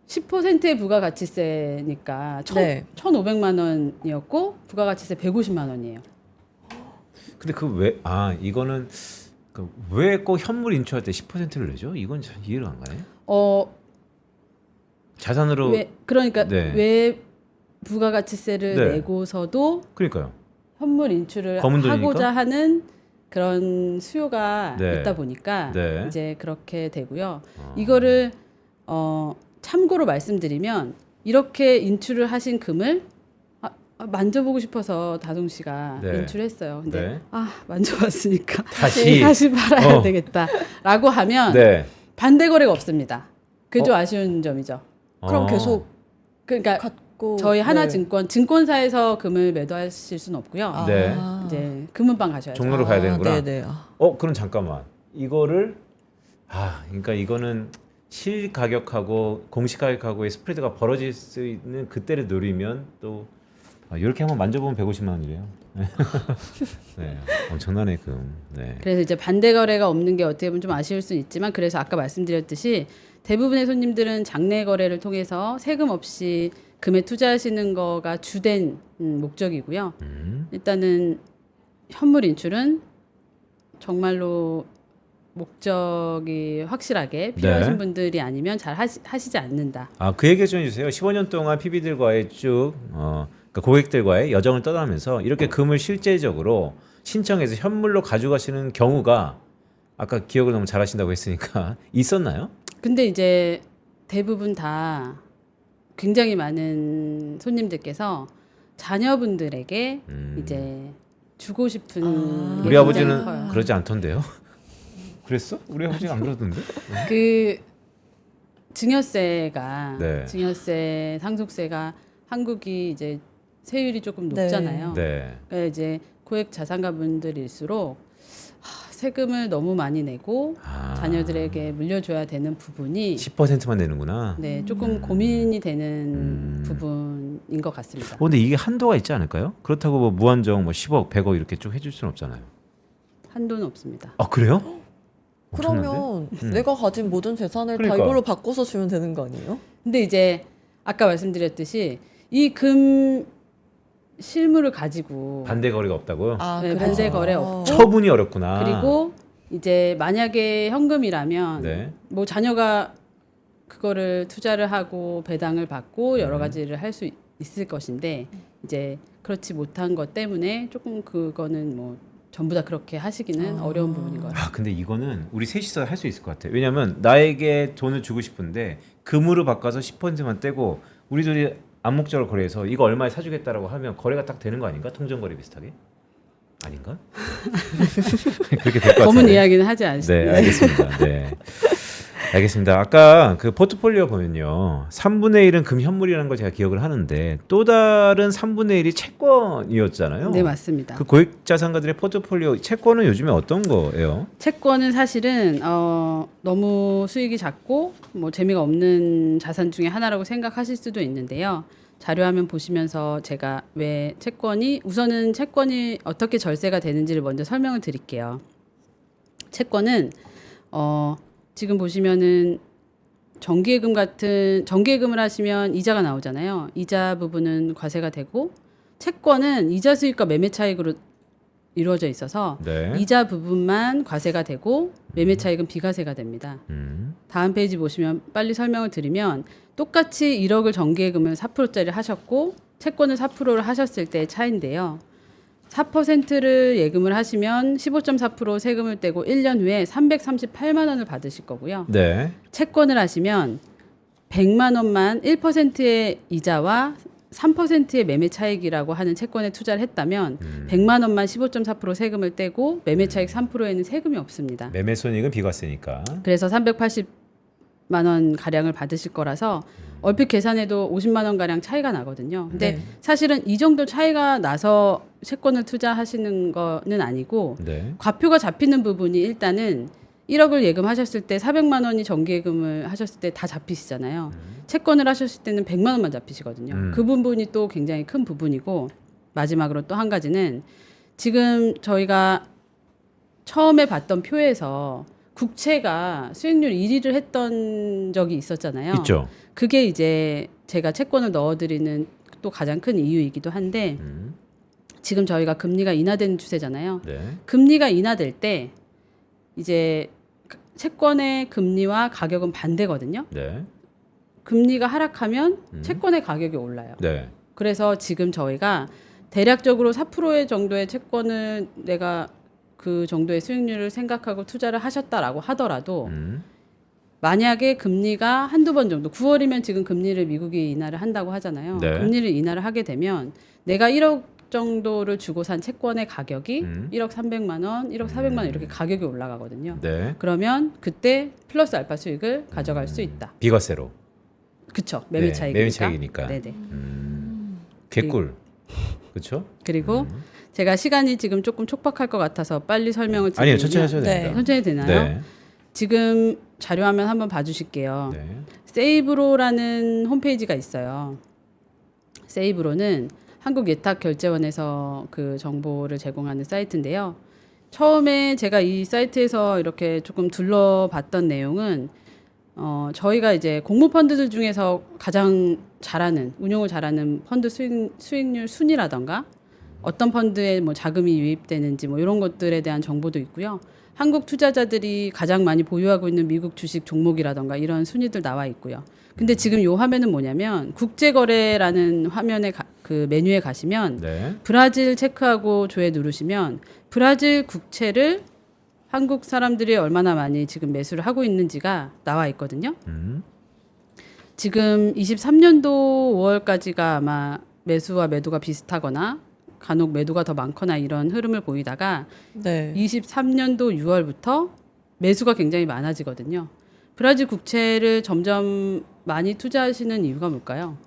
10%의 부가가치세니까 네. 1,500만 원이었고 부가가치세 150만 원이에요. 근데 이거는 왜 꼭 현물 인출할 때 10%를 내죠? 이건 잘 이해가 안 가네. 자산으로 그러니까 네. 왜 부가가치세를 네. 내고서도 그러니까요. 현물 인출을 검은 돈이니까? 하고자 하는 그런 수요가 네. 있다 보니까 네. 이제 그렇게 되고요. 이거를 참고로 말씀드리면 이렇게 인출을 하신 금을 만져보고 싶어서 다송 씨가 네. 인출했어요. 근데 네. 만져봤으니까 다시. 다시 팔아야 되겠다라고 하면 네. 반대 거래가 없습니다. 그게 좀 아쉬운 점이죠. 그럼 계속 그러니까 갖고 저희 네. 하나증권 증권사에서 금을 매도하실 수는 없고요. 아. 네. 이제 금은방 가셔야죠. 종로로 가야 되는구나. 네네. 그럼 잠깐만. 이거를 그러니까 이거는 실 가격하고 공시 가격하고의 스프레드가 벌어질 수 있는 그때를 노리면 또 이렇게 한번 만져보면 150만 원이래요. 네, 엄청나네 금. 네. 그래서 이제 반대 거래가 없는 게 어떻게 보면 좀 아쉬울 수는 있지만 그래서 아까 말씀드렸듯이 대부분의 손님들은 장내 거래를 통해서 세금 없이 금에 투자하시는 거가 주된 목적이고요. 일단은 현물 인출은 정말로 목적이 확실하게 필요하신 네. 분들이 아니면 잘 하시지 않는다. 그 얘기 좀 해주세요. 15년 동안 PB들과의 쭉 그러니까 고객들과의 여정을 떠나면서 이렇게 금을 실제적으로 신청해서 현물로 가져가시는 경우가 아까 기억을 너무 잘하신다고 했으니까 있었나요? 근데 이제 대부분 다 굉장히 많은 손님들께서 자녀분들에게 이제 주고 싶은 게 우리 굉장히 아버지는 커요. 그러지 않던데요. 그랬어? 우리 아버지는 안 그러던데? 그 증여세가 네. 증여세 상속세가 한국이 이제 세율이 조금 네. 높잖아요. 네. 그러니까 이제 고액 자산가분들일수록 세금을 너무 많이 내고 자녀들에게 물려줘야 되는 부분이 10%만 내는구나. 네, 조금 고민이 되는 부분인 것 같습니다. 근데 이게 한도가 있지 않을까요? 그렇다고 뭐 무한정 뭐 10억, 100억 이렇게 쭉 해줄 수는 없잖아요. 한도는 없습니다. 그래요? 그러면 엄청난데? 내가 가진 모든 재산을 그러니까. 다 이걸로 바꿔서 주면 되는 거 아니에요? 근데 이제 아까 말씀드렸듯이 이 금 실물을 가지고 반대 거리가 없다고요? 네, 그래서. 반대 거래 없고 처분이 어렵구나. 그리고 이제 만약에 현금이라면 네. 뭐 자녀가 그거를 투자를 하고 배당을 받고 여러 가지를 할 수 있을 것인데 이제 그렇지 못한 것 때문에 조금 그거는 뭐 전부 다 그렇게 하시기는 어려운 부분인 것 같아요. 근데 이거는 우리 셋이서 할 수 있을 것 같아요. 왜냐면 나에게 돈을 주고 싶은데 금으로 바꿔서 10%만 떼고 우리 둘이 암묵적으로 거래해서 이거 얼마에 사주겠다라고 하면 거래가 딱 되는 거 아닌가? 통정거래 비슷하게? 아닌가? 그렇게 될 것 같아요. 검은 이야기는 하지 않습니다. 네, 알겠습니다. 네. 알겠습니다. 아까 그 포트폴리오 보면요. 3분의 1은 금현물이라는 걸 제가 기억을 하는데 또 다른 3분의 1이 채권이었잖아요. 네, 맞습니다. 그 고액 자산가들의 포트폴리오 채권은 요즘에 어떤 거예요? 채권은 사실은 너무 수익이 작고 뭐 재미가 없는 자산 중에 하나라고 생각하실 수도 있는데요. 자료화면 보시면서 제가 왜 우선은 채권이 어떻게 절세가 되는지를 먼저 설명을 드릴게요. 채권은 지금 보시면은 정기예금을 하시면 이자가 나오잖아요. 이자 부분은 과세가 되고 채권은 이자 수익과 매매 차익으로 이루어져 있어서 네. 이자 부분만 과세가 되고 매매 차익은 비과세가 됩니다. 다음 페이지 보시면 빨리 설명을 드리면 똑같이 1억을 정기예금을 4%짜리 하셨고 채권을 4%를 하셨을 때의 차이인데요. 4%를 예금을 하시면 15.4% 세금을 떼고 1년 후에 338만 원을 받으실 거고요. 네. 채권을 하시면 100만 원만 1%의 이자와 3%의 매매 차익이라고 하는 채권에 투자를 했다면 100만 원만 15.4% 세금을 떼고 매매 차익 3%에는 세금이 없습니다. 매매 손익은 비과세니까. 그래서 380만 원 가량을 받으실 거라서 얼핏 계산해도 50만 원 가량 차이가 나거든요. 근데 네. 사실은 이 정도 차이가 나서 채권을 투자하시는 거는 아니고 네. 과표가 잡히는 부분이 일단은 1억을 예금하셨을 때 400만 원이 정기예금을 하셨을 때 다 잡히시잖아요. 채권을 하셨을 때는 100만 원만 잡히시거든요. 그 부분이 또 굉장히 큰 부분이고 마지막으로 또 한 가지는 지금 저희가 처음에 봤던 표에서 국채가 수익률 1위를 했던 적이 있었잖아요. 있죠. 그게 이제 제가 채권을 넣어드리는 또 가장 큰 이유이기도 한데 지금 저희가 금리가 인하되는 추세잖아요. 네. 금리가 인하될 때 이제 채권의 금리와 가격은 반대거든요. 네. 금리가 하락하면 채권의 가격이 올라요. 네. 그래서 지금 저희가 대략적으로 4%의 정도의 채권을 내가 그 정도의 수익률을 생각하고 투자를 하셨다라고 하더라도 만약에 금리가 한두 번 정도 9월이면 지금 금리를 미국이 인하를 한다고 하잖아요. 네. 금리를 인하를 하게 되면 내가 1억 정도를 주고 산 채권의 가격이 1억 300만 원, 1억 400만 원 이렇게 가격이 올라가거든요. 네. 그러면 그때 플러스 알파 수익을 가져갈 수 있다. 비과세로. 그쵸. 매매 네, 차익이니까. 매매 차익이니까. 네네. 개꿀. 그렇죠? 그리고 제가 시간이 지금 조금 촉박할 것 같아서 빨리 설명을 드리면 아니요, 천천히 하셔도 네. 됩니다. 천천히 되나요? 네. 지금 자료화면 한번 봐주실게요. 네. 세이브로라는 홈페이지가 있어요. 세이브로는 한국예탁결제원에서 그 정보를 제공하는 사이트인데요. 처음에 제가 이 사이트에서 이렇게 조금 둘러봤던 내용은 저희가 이제 공모펀드들 중에서 가장 잘하는 운용을 잘하는 펀드 수익률 순위라던가 어떤 펀드에 뭐 자금이 유입되는지 뭐 이런 것들에 대한 정보도 있고요. 한국 투자자들이 가장 많이 보유하고 있는 미국 주식 종목이라던가 이런 순위들 나와 있고요. 근데 지금 요 화면은 뭐냐면 국제거래라는 화면에 그 메뉴에 가시면 네. 브라질 체크하고 조회 누르시면 브라질 국채를 한국 사람들이 얼마나 많이 지금 매수를 하고 있는지가 나와 있거든요. 지금 23년도 5월까지가 아마 매수와 매도가 비슷하거나 간혹 매도가 더 많거나 이런 흐름을 보이다가 네. 23년도 6월부터 매수가 굉장히 많아지거든요. 브라질 국채를 점점 많이 투자하시는 이유가 뭘까요?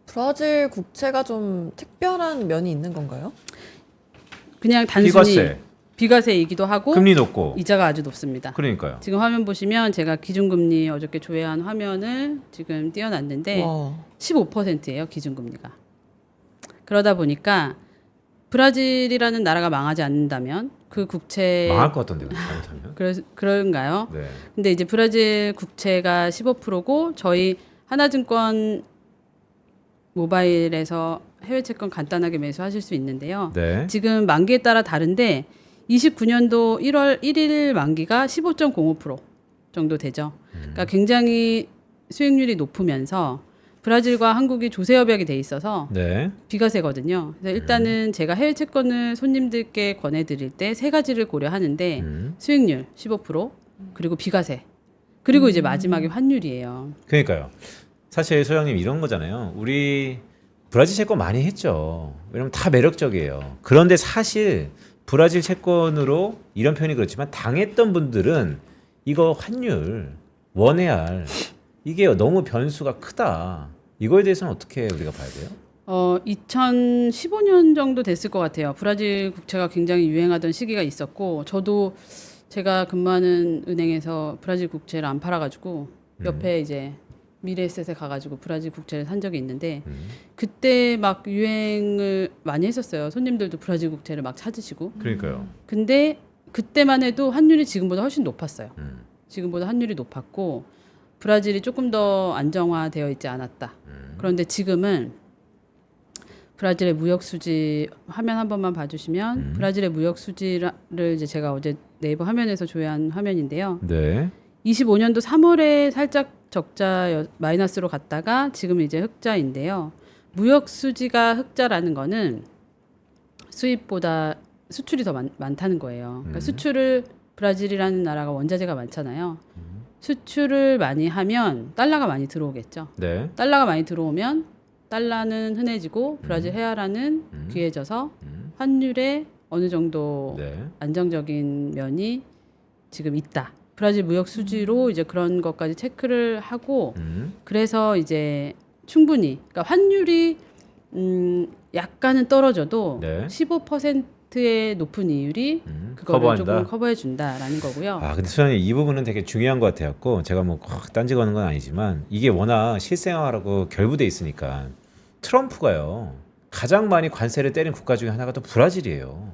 브라질 국채가 좀 특별한 면이 있는 건가요? 그냥 단순히 비과세. 비과세이기도 하고 금리 높고. 이자가 아주 높습니다. 그러니까요. 지금 화면 보시면 제가 기준금리 어저께 조회한 화면을 지금 띄워놨는데 와. 15%예요 기준금리가. 그러다 보니까 브라질이라는 나라가 망하지 않는다면 그 국채 망할 것 같던데 잘못하면. 그런가요? 네. 근데 이제 브라질 국채가 15%고 저희 하나증권 모바일에서 해외 채권 간단하게 매수하실 수 있는데요. 네. 지금 만기에 따라 다른데 29년도 1월 1일 만기가 15.05% 정도 되죠. 그러니까 굉장히 수익률이 높으면서 브라질과 한국이 조세 협약이 돼 있어서 네. 비과세거든요. 그래서 일단은 제가 해외 채권을 손님들께 권해드릴 때 세 가지를 고려하는데 수익률 15% 그리고 비과세 그리고 이제 마지막에 환율이에요. 그러니까요. 사실 소장님 이런 거잖아요. 우리 브라질 채권 많이 했죠. 왜냐면 다 매력적이에요. 그런데 사실 브라질 채권으로 이런 표현이 그렇지만 당했던 분들은 이거 환율, 원해알 이게 너무 변수가 크다. 이거에 대해서는 어떻게 우리가 봐야 돼요? 2015년 정도 됐을 것 같아요. 브라질 국채가 굉장히 유행하던 시기가 있었고 저도 제가 근무하는 은행에서 브라질 국채를 안 팔아가지고 옆에 이제 미래에셋에 가가지고 브라질 국채를 산 적이 있는데 그때 막 유행을 많이 했었어요. 손님들도 브라질 국채를 막 찾으시고. 그러니까요. 근데 그때만 해도 환율이 지금보다 훨씬 높았어요. 지금보다 환율이 높았고 브라질이 조금 더 안정화되어 있지 않았다. 그런데 지금은 브라질의 무역 수지 화면 한 번만 봐주시면 브라질의 무역 수지를 이제 제가 어제 네이버 화면에서 조회한 화면인데요. 네. 25년도 3월에 살짝 적자 마이너스로 갔다가 지금 이제 흑자인데요. 무역 수지가 흑자라는 거는 수입보다 수출이 더 많다는 거예요. 그러니까 수출을 브라질이라는 나라가 원자재가 많잖아요. 수출을 많이 하면 달러가 많이 들어오겠죠. 네. 달러가 많이 들어오면 달러는 흔해지고 브라질 헤아라는 귀해져서 환율에 어느 정도 네. 안정적인 면이 지금 있다. 브라질 무역 수지로 이제 그런 것까지 체크를 하고 그래서 이제 충분히 그러니까 환율이 약간은 떨어져도 네. 15%의 높은 이율이 그거를 커버한다. 조금 커버해 준다라는 거고요. 아, 근데 소장님 이 부분은 되게 중요한 것 같아요. 제가 뭐 딴지 거는 건 아니지만 이게 워낙 실생활하고 결부돼 있으니까 트럼프가요 가장 많이 관세를 때린 국가 중에 하나가 또 브라질이에요.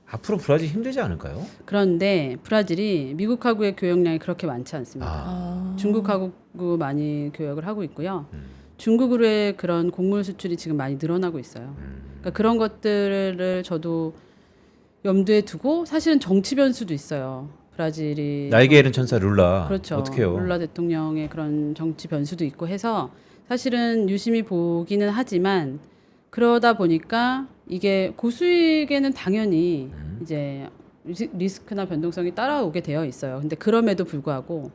앞으로 브라질 힘들지 않을까요? 그런데 브라질이 미국하고의 교역량이 그렇게 많지 않습니다. 중국하고 많이 교역을 하고 있고요. 중국으로의 그런 곡물 수출이 지금 많이 늘어나고 있어요. 그러니까 그런 것들을 저도 염두에 두고 사실은 정치 변수도 있어요. 브라질이 날개 잃은 천사 룰라. 그렇죠. 어떡해요? 룰라 대통령의 그런 정치 변수도 있고 해서 사실은 유심히 보기는 하지만 그러다 보니까 이게 고수익에는 당연히 이제 리스크나 변동성이 따라오게 되어 있어요. 근데 그럼에도 불구하고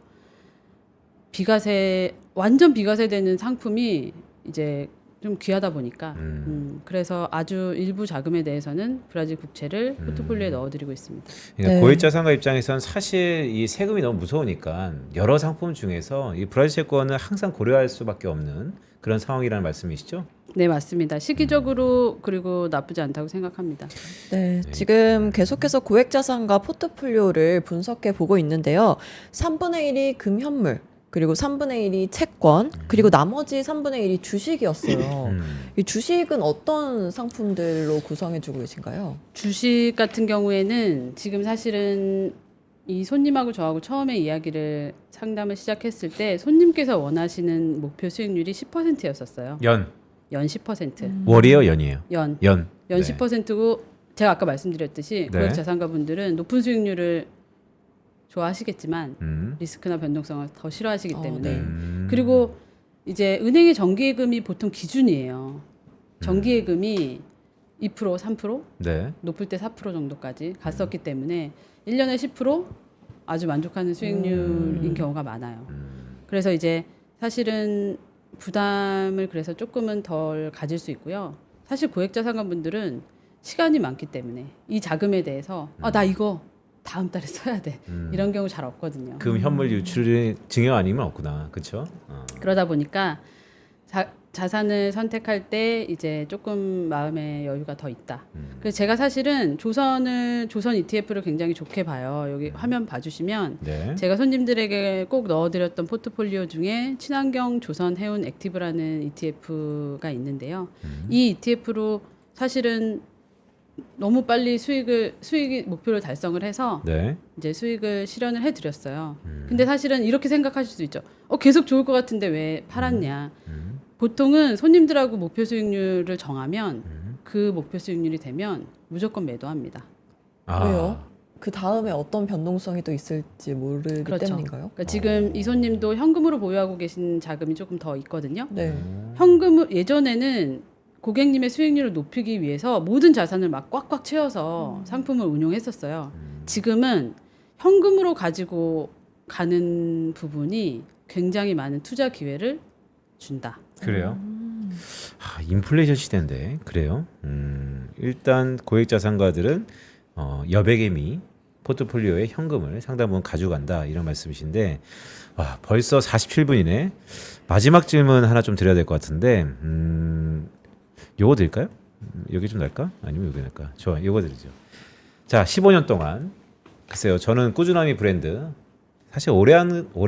완전 비과세되는 상품이 이제 좀 귀하다 보니까 그래서 아주 일부 자금에 대해서는 브라질 국채를 포트폴리오에 넣어드리고 있습니다. 그러니까 네. 고액자산가 입장에서는 사실 이 세금이 너무 무서우니까 여러 상품 중에서 이 브라질 채권을 항상 고려할 수밖에 없는 그런 상황이라는 말씀이시죠? 네, 맞습니다. 시기적으로 그리고 나쁘지 않다고 생각합니다. 네, 지금 계속해서 고액자산가 포트폴리오를 분석해 보고 있는데요. 3분의 1이 금현물, 그리고 3분의 1이 채권, 그리고 나머지 3분의 1이 주식이었어요. 이 주식은 어떤 상품들로 구성해주고 계신가요? 주식 같은 경우에는 지금 사실은 이 손님하고 저하고 처음에 이야기를 상담을 시작했을 때 손님께서 원하시는 목표 수익률이 10%였었어요. 연 10%. 월이에요, 연이에요? 연 연. 네. 10%고 제가 아까 말씀드렸듯이 네. 고액 자산가분들은 높은 수익률을 좋아하시겠지만 리스크나 변동성을 더 싫어하시기 때문에 네. 그리고 이제 은행의 정기예금이 보통 기준이에요. 정기예금이 2% 3% 네. 높을 때 4% 정도까지 갔었기 때문에 1년에 10% 아주 만족하는 수익률인 경우가 많아요. 그래서 이제 사실은 부담을 그래서 조금은 덜 가질 수 있고요. 사실 고액자산가분들은 시간이 많기 때문에 이 자금에 대해서 나 이거 다음 달에 써야 돼 이런 경우 잘 없거든요. 현물 유출 증여 아니면 없구나, 그렇죠? 그러다 보니까 자산을 선택할 때 이제 조금 마음의 여유가 더 있다. 그래서 제가 사실은 조선 ETF를 굉장히 좋게 봐요. 여기 화면 봐주시면 네. 제가 손님들에게 꼭 넣어드렸던 포트폴리오 중에 친환경 조선 해운 액티브라는 ETF가 있는데요. 이 ETF로 사실은 너무 빨리 수익이 목표를 달성을 해서 네. 이제 수익을 실현을 해드렸어요. 근데 사실은 이렇게 생각하실 수 있죠. 계속 좋을 것 같은데 왜 팔았냐. 보통은 손님들하고 목표 수익률을 정하면 그 목표 수익률이 되면 무조건 매도합니다. 왜요? 그 다음에 어떤 변동성이 또 있을지 모르기 그렇죠. 때문인가요? 그러니까 지금 이 손님도 현금으로 보유하고 계신 자금이 조금 더 있거든요. 네. 현금을 예전에는 고객님의 수익률을 높이기 위해서 모든 자산을 막 꽉꽉 채워서 상품을 운용했었어요. 지금은 현금으로 가지고 가는 부분이 굉장히 많은 투자 기회를 준다. 그래요? 인플레이션 시대인데 그래요? 일단 고액자산가들은 여백의 미 포트폴리오에 현금을 상당 부분 가져간다 이런 말씀이신데 벌써 47분이네. 마지막 질문 하나 좀 드려야 될 것 같은데 요거 드릴까요? 여기 좀 날까? 아니면 여기 날까? 좋아, 요거 드리죠. 자, 15년 동안 글쎄요, 저는 꾸준함이 브랜드 사실 오래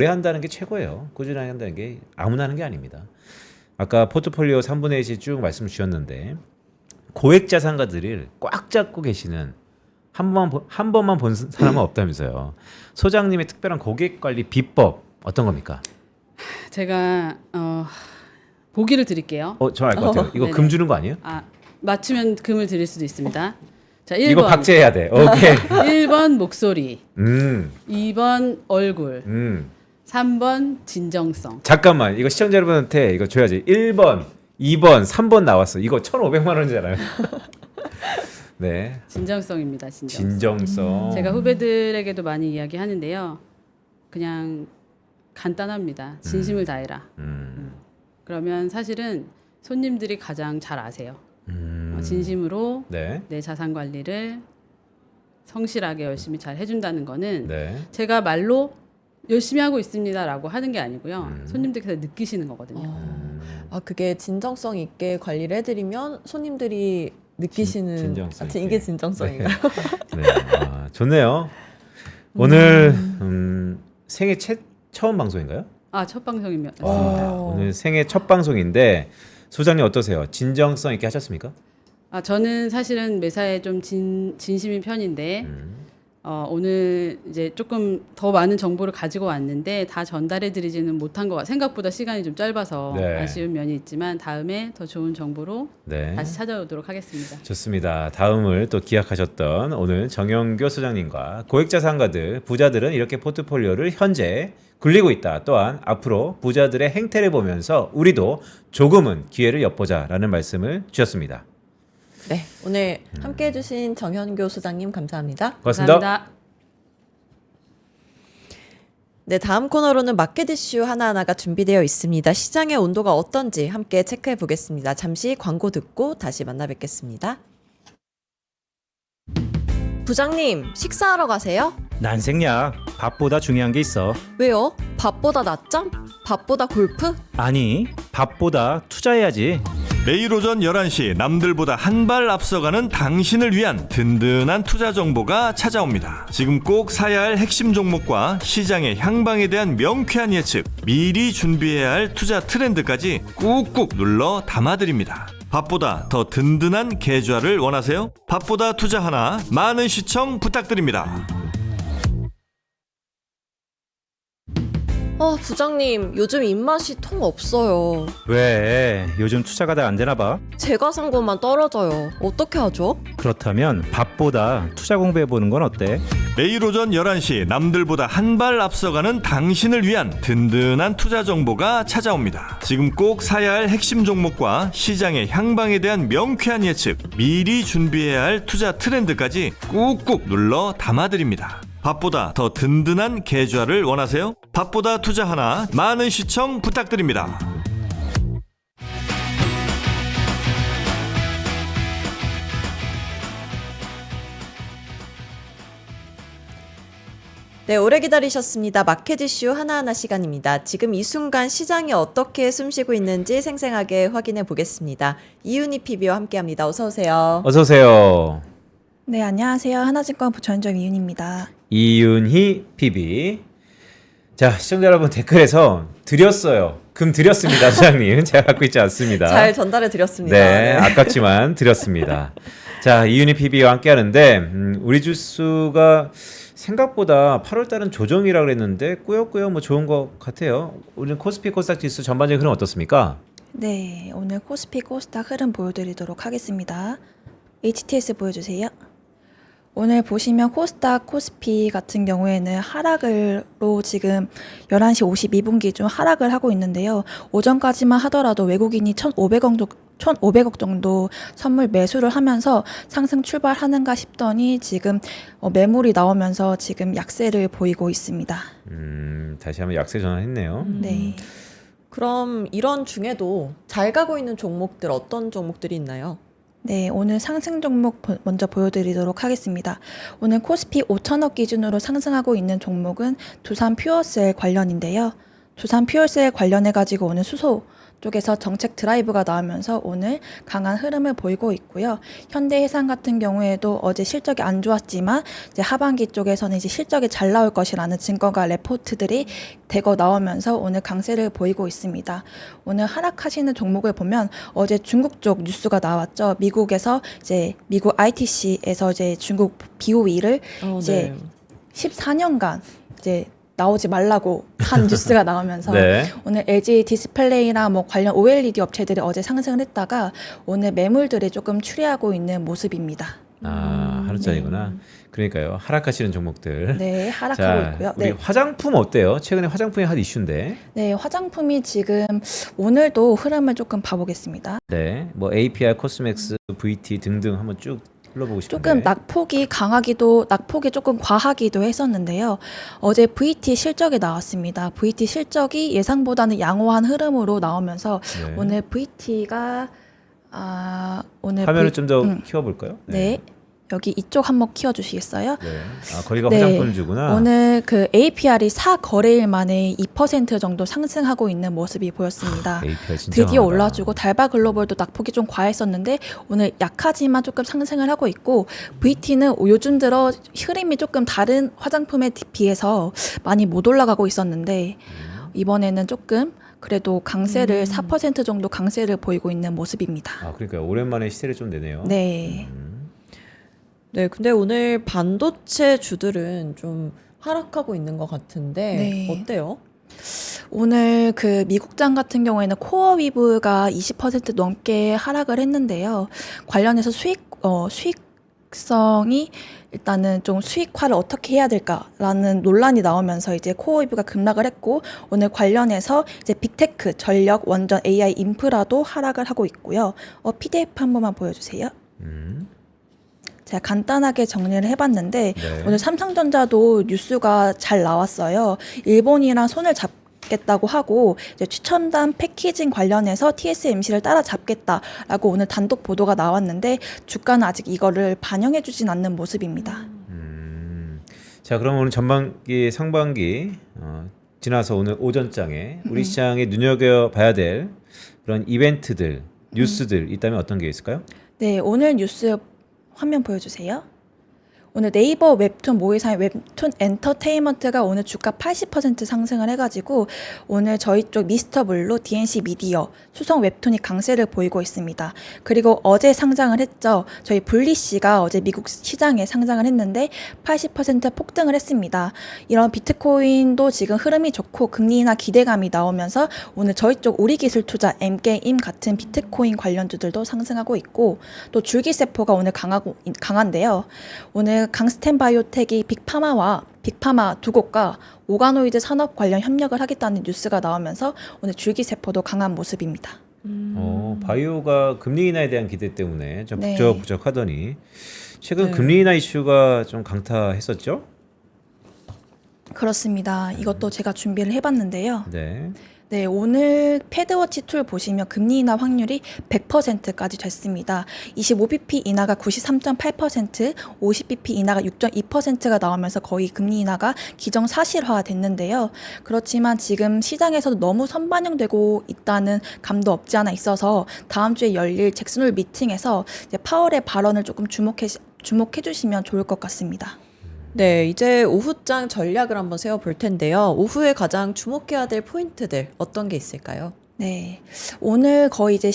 한다는 게 최고예요. 꾸준하게 한다는 게 아무나 하는 게 아닙니다. 아까 포트폴리오 3분의 1씩 쭉 말씀 주셨는데 고액 자산가들을 꽉 잡고 계시는 한 번만 본 사람은 없다면서요. 소장님의 특별한 고객 관리 비법 어떤 겁니까? 제가 보기를 드릴게요. 저 알 것 같아요. 이거 네네. 금 주는 거 아니에요? 맞추면 금을 드릴 수도 있습니다. 자, 1번. 이거 박제해야 돼. 오케이. 1번 목소리. 음. 2번 얼굴. 음. 3번 진정성. 잠깐만. 이거 시청자 여러분한테 이거 줘야지. 1번, 2번, 3번 나왔어. 이거 1,500만 원이잖아요. 네. 진정성입니다. 진정성. 진정성. 제가 후배들에게도 많이 이야기하는데요. 그냥 간단합니다. 진심을 다해라. 그러면 사실은 손님들이 가장 잘 아세요. 진심으로 네. 내 자산 관리를 성실하게 열심히 잘 해준다는 거는 네. 제가 말로 열심히 하고 있습니다라고 하는 게 아니고요. 손님들께서 느끼시는 거거든요. 아, 그게 진정성 있게 관리를 해드리면 손님들이 느끼시는 진정성 있게. 이게 진정성인가요? 네. 아, 좋네요. 오늘 생애 처음 방송인가요? 아, 첫 방송입니다. 오늘 생애 첫 방송인데 소장님 어떠세요? 진정성 있게 하셨습니까? 아, 저는 사실은 매사에 좀 진심인 편인데 오늘 이제 조금 더 많은 정보를 가지고 왔는데 다 전달해드리지는 못한 것 같아요. 생각보다 시간이 좀 짧아서 네. 아쉬운 면이 있지만 다음에 더 좋은 정보로 네. 다시 찾아오도록 하겠습니다. 좋습니다. 다음을 또 기약하셨던 오늘 정영교 소장님과 고액자산가들, 부자들은 이렇게 포트폴리오를 현재 굴리고 있다. 또한 앞으로 부자들의 행태를 보면서 우리도 조금은 기회를 엿보자라는 말씀을 주셨습니다. 네, 오늘 함께해 주신 정현교 소장님 감사합니다. 고맙습니다. 감사합니다. 네, 다음 코너로는 마켓 이슈 하나하나가 준비되어 있습니다. 시장의 온도가 어떤지 함께 체크해 보겠습니다. 잠시 광고 듣고 다시 만나 뵙겠습니다. 부장님, 식사하러 가세요? 난생략. 밥보다 중요한 게 있어. 왜요? 밥보다 낮잠? 밥보다 골프? 아니, 밥보다 투자해야지. 매일 오전 11시 남들보다 한 발 앞서가는 당신을 위한 든든한 투자 정보가 찾아옵니다. 지금 꼭 사야 할 핵심 종목과 시장의 향방에 대한 명쾌한 예측, 미리 준비해야 할 투자 트렌드까지 꾹꾹 눌러 담아드립니다. 밥보다 더 든든한 계좌를 원하세요? 밥보다 투자 하나, 많은 시청 부탁드립니다. 부장님, 요즘 입맛이 통 없어요. 왜? 요즘 투자가 다 안 되나 봐. 제가 산 것만 떨어져요. 어떻게 하죠? 그렇다면 밥보다 투자 공부해보는 건 어때? 매일 오전 11시 남들보다 한 발 앞서가는 당신을 위한 든든한 투자 정보가 찾아옵니다. 지금 꼭 사야 할 핵심 종목과 시장의 향방에 대한 명쾌한 예측, 미리 준비해야 할 투자 트렌드까지 꾹꾹 눌러 담아드립니다. 밥보다 더 든든한 계좌를 원하세요? 밥보다 투자 하나, 많은 시청 부탁드립니다. 네, 오래 기다리셨습니다. 마켓 이슈 하나하나 시간입니다. 지금 이 순간 시장이 어떻게 숨쉬고 있는지 생생하게 확인해 보겠습니다. 이윤희 PB와 함께합니다. 어서 오세요. 어서 오세요. 네, 안녕하세요. 하나증권 부천점 이윤입니다. 이윤희 PB. 자, 시청자 여러분 댓글에서 드렸어요. 금 드렸습니다, 소장님. 제가 갖고 있지 않습니다. 잘 전달해 드렸습니다. 네, 아깝지만 드렸습니다. 자, 이윤희 PB와 함께 하는데 우리 주수가 생각보다 8월 달은 조정이라 그랬는데 꾸역꾸역 뭐 좋은 것 같아요. 우리는 코스피 코스닥 지수 전반적인 흐름 어떻습니까? 네, 오늘 코스피 코스닥 흐름 보여드리도록 하겠습니다. HTS 보여주세요. 오늘 보시면 코스닥, 코스피 같은 경우에는 하락으로 지금 11시 52분 기준 하락을 하고 있는데요. 오전까지만 하더라도 외국인이 1,500억 정도 선물 매수를 하면서 상승 출발하는가 싶더니 지금 매물이 나오면서 지금 약세를 보이고 있습니다. 다시 한번 약세 전환했네요. 네. 그럼 이런 중에도 잘 가고 있는 종목들 어떤 종목들이 있나요? 네, 오늘 상승 종목 먼저 보여드리도록 하겠습니다. 오늘 코스피 5천억 기준으로 상승하고 있는 종목은 두산 퓨어셀 관련인데요. 두산 퓨어셀 관련해가지고 오늘 수소 쪽에서 정책 드라이브가 나오면서 오늘 강한 흐름을 보이고 있고요. 현대해상 같은 경우에도 어제 실적이 안 좋았지만 이제 하반기 쪽에서는 이제 실적이 잘 나올 것이라는 증거가 레포트들이 대거 나오면서 오늘 강세를 보이고 있습니다. 오늘 하락하시는 종목을 보면 어제 중국 쪽 뉴스가 나왔죠. 미국에서 이제 미국 ITC에서 이제 중국 BOE를 이제 네. 14년간 이제 나오지 말라고 한 뉴스가 나오면서 네. 오늘 LG 디스플레이나 뭐 관련 OLED 업체들이 어제 상승을 했다가 오늘 매물들이 조금 추리하고 있는 모습입니다. 아, 하루짜리구나. 그러니까요. 하락하시는 종목들. 네, 하락하고 자, 있고요. 우리 네. 화장품 어때요? 최근에 화장품이 핫 이슈인데. 네, 화장품이 지금 오늘도 흐름을 조금 봐보겠습니다. 네. 뭐 APR, 코스맥스, VT 등등 한번 쭉 흘러보고 싶은데. 조금 낙폭이 조금 과하기도 했었는데요. 어제 VT 실적이 나왔습니다. VT 실적이 예상보다는 양호한 흐름으로 나오면서 네. 오늘 VT가 오늘 화면을 좀 더 키워볼까요? 네. 여기 이쪽 한번 키워주시겠어요? 네. 아, 거기가 네. 화장품주구나. 오늘 그 APR이 4거래일 만에 2% 정도 상승하고 있는 모습이 보였습니다. APR 진짜 드디어 강하다. 올라주고 달바글로벌도 낙폭이 좀 과했었는데 오늘 약하지만 조금 상승을 하고 있고 VT는 요즘 들어 흐름이 조금 다른 화장품에 비해서 많이 못 올라가고 있었는데 이번에는 조금 그래도 강세를 4% 정도 강세를 보이고 있는 모습입니다. 아, 그러니까 오랜만에 시세를 좀 내네요. 네. 네, 근데 오늘 반도체 주들은 좀 하락하고 있는 것 같은데 네. 어때요? 오늘 그 미국장 같은 경우에는 코어위브가 20% 넘게 하락을 했는데요. 관련해서 수익성이 일단은 좀 수익화를 어떻게 해야 될까라는 논란이 나오면서 이제 코어위브가 급락을 했고 오늘 관련해서 이제 빅테크, 전력, 원전, AI, 인프라도 하락을 하고 있고요. PDF 한 번만 보여주세요. 제가 간단하게 정리를 해봤는데 네. 오늘 삼성전자도 뉴스가 잘 나왔어요. 일본이랑 손을 잡겠다고 하고 이제 최첨단 패키징 관련해서 TSMC를 따라잡겠다라고 오늘 단독 보도가 나왔는데 주가는 아직 이거를 반영해주진 않는 모습입니다. 자, 그럼 오늘 전반기, 상반기 지나서 오늘 오전장에 우리 시장에 눈여겨봐야 될 그런 이벤트들, 뉴스들 있다면 어떤 게 있을까요? 네, 오늘 뉴스 화면 보여주세요. 오늘 네이버 웹툰 모의사인 웹툰 엔터테인먼트가 오늘 주가 80% 상승을 해가지고 오늘 저희 쪽 미스터블루, DNC 미디어, 수성 웹툰이 강세를 보이고 있습니다. 그리고 어제 상장을 했죠. 저희 블리씨가 어제 미국 시장에 상장을 했는데 80% 폭등을 했습니다. 이런 비트코인도 지금 흐름이 좋고 금리 인하 기대감이 나오면서 오늘 저희 쪽 우리기술투자, M게임 같은 비트코인 관련주들도 상승하고 있고 또 줄기세포가 오늘 강한데요. 오늘 강스텐 바이오텍이 빅파마 두 곳과 오가노이드 산업 관련 협력을 하겠다는 뉴스가 나오면서 오늘 줄기세포도 강한 모습입니다. 바이오가 금리 인하에 대한 기대 때문에 좀 네. 부적부적하더니 최근 네. 금리 인하 이슈가 좀 강타했었죠? 그렇습니다. 이것도 제가 준비를 해봤는데요. 네. 네, 오늘 패드워치 툴 보시면 금리 인하 확률이 100%까지 됐습니다. 25bp 인하가 93.8%, 50bp 인하가 6.2%가 나오면서 거의 금리 인하가 기정사실화 됐는데요. 그렇지만 지금 시장에서도 너무 선반영되고 있다는 감도 없지 않아 있어서 다음 주에 열릴 잭슨홀 미팅에서 이제 파월의 발언을 조금 주목해 주시면 좋을 것 같습니다. 네, 이제 오후장 전략을 한번 세워볼 텐데요. 오후에 가장 주목해야 될 포인트들 어떤 게 있을까요? 네. 오늘 거의 이제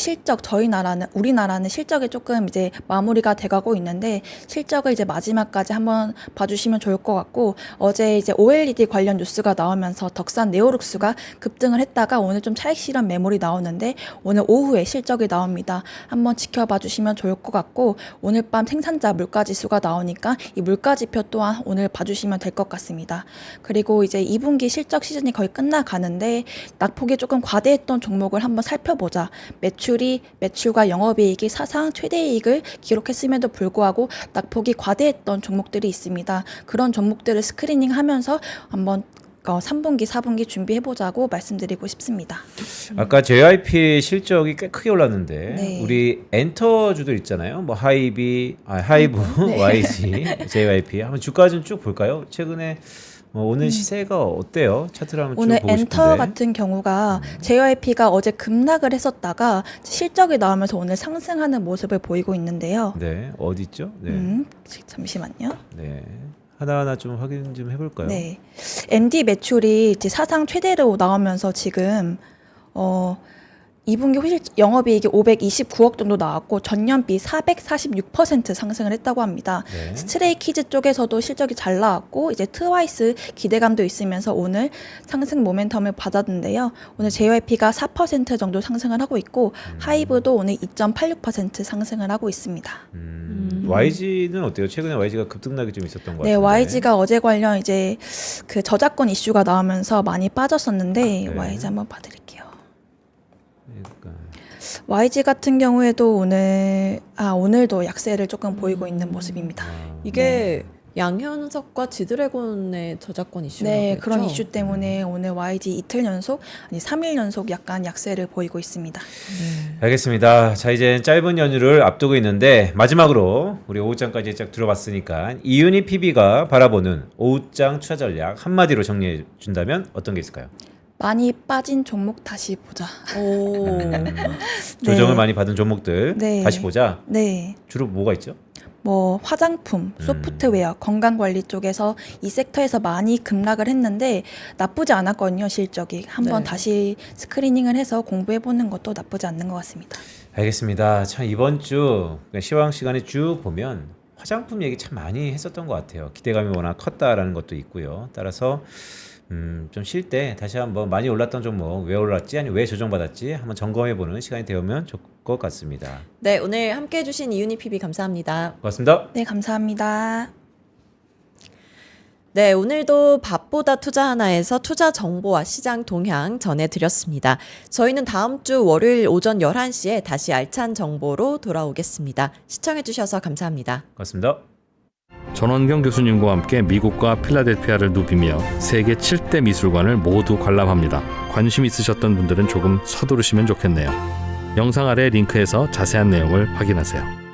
우리나라는 실적이 조금 이제 마무리가 돼가고 있는데 실적을 이제 마지막까지 한번 봐주시면 좋을 것 같고 어제 이제 OLED 관련 뉴스가 나오면서 덕산 네오룩스가 급등을 했다가 오늘 좀 차익 실현 매물이 나오는데 오늘 오후에 실적이 나옵니다. 한번 지켜봐 주시면 좋을 것 같고 오늘 밤 생산자 물가지수가 나오니까 이 물가지표 또한 오늘 봐주시면 될 것 같습니다. 그리고 이제 2분기 실적 시즌이 거의 끝나가는데 낙폭이 조금 과대했던 종목을 한번 살펴보자. 매출과 영업이익이 사상 최대이익을 기록했음에도 불구하고 낙폭이 과대했던 종목들이 있습니다. 그런 종목들을 스크리닝하면서 한번 3분기, 4분기 준비해보자고 말씀드리고 싶습니다. 아까 JYP 실적이 꽤 크게 올랐는데 네. 우리 엔터주들 있잖아요. 뭐 하이브, 네. YG, JYP 한번 주가 좀 쭉 볼까요? 최근에 오늘 시세가 어때요? 차트를 한번 쭉 오늘 보고 엔터 싶은데. 같은 경우가 JYP가 어제 급락을 했었다가 실적이 나오면서 오늘 상승하는 모습을 보이고 있는데요. 네, 어디 있죠? 네, 잠시만요. 네. 하나하나 좀 확인 좀 해볼까요? 네. MD 매출이 이제 사상 최대로 나오면서 지금 2분기 영업이익이 529억 정도 나왔고 전년비 446% 상승을 했다고 합니다. 네. 스트레이키즈 쪽에서도 실적이 잘 나왔고 이제 트와이스 기대감도 있으면서 오늘 상승 모멘텀을 받았는데요. 오늘 JYP가 4% 정도 상승을 하고 있고 하이브도 오늘 2.86% 상승을 하고 있습니다. YG는 어때요? 최근에 YG가 급등락이 좀 있었던 것 같아요. 네, YG가 어제 관련 이제 그 저작권 이슈가 나오면서 많이 빠졌었는데 네. YG 한번 봐드릴게요. 그러니까. YG 같은 경우에도 오늘도 약세를 조금 보이고 있는 모습입니다. 이게 양현석과 지드래곤의 저작권 이슈라고 네, 했죠? 그런 이슈 때문에 오늘 YG 이틀 연속, 아니 3일 연속 약간 약세를 보이고 있습니다. 알겠습니다. 자, 이제 짧은 연휴를 앞두고 있는데 마지막으로 우리 오후장까지 쫙 들어봤으니까 이윤희 PB가 바라보는 오후장 투자 전략 한마디로 정리해 준다면 어떤 게 있을까요? 많이 빠진 종목 다시 보자. 오. 조정을 네. 많이 받은 종목들 네. 다시 보자. 네. 주로 뭐가 있죠? 뭐 화장품, 소프트웨어, 건강관리 쪽에서 이 섹터에서 많이 급락을 했는데 나쁘지 않았거든요, 실적이. 한번 네. 다시 스크리닝을 해서 공부해보는 것도 나쁘지 않는 것 같습니다. 알겠습니다. 참 이번 주 시황 시간에 쭉 보면 화장품 얘기 참 많이 했었던 것 같아요. 기대감이 워낙 컸다라는 것도 있고요. 따라서 좀 쉴 때 다시 한번 많이 올랐던 종목 왜 올랐지 아니 왜 조정받았지 한번 점검해보는 시간이 되면 좋을 것 같습니다. 네, 오늘 함께해 주신 이윤희 PB 감사합니다. 고맙습니다. 네, 감사합니다. 네, 오늘도 밥보다 투자 하나에서 투자 정보와 시장 동향 전해드렸습니다. 저희는 다음 주 월요일 오전 11시에 다시 알찬 정보로 돌아오겠습니다. 시청해주셔서 감사합니다. 고맙습니다. 전원경 교수님과 함께 미국과 필라델피아를 누비며 세계 7대 미술관을 모두 관람합니다. 관심 있으셨던 분들은 조금 서두르시면 좋겠네요. 영상 아래 링크에서 자세한 내용을 확인하세요.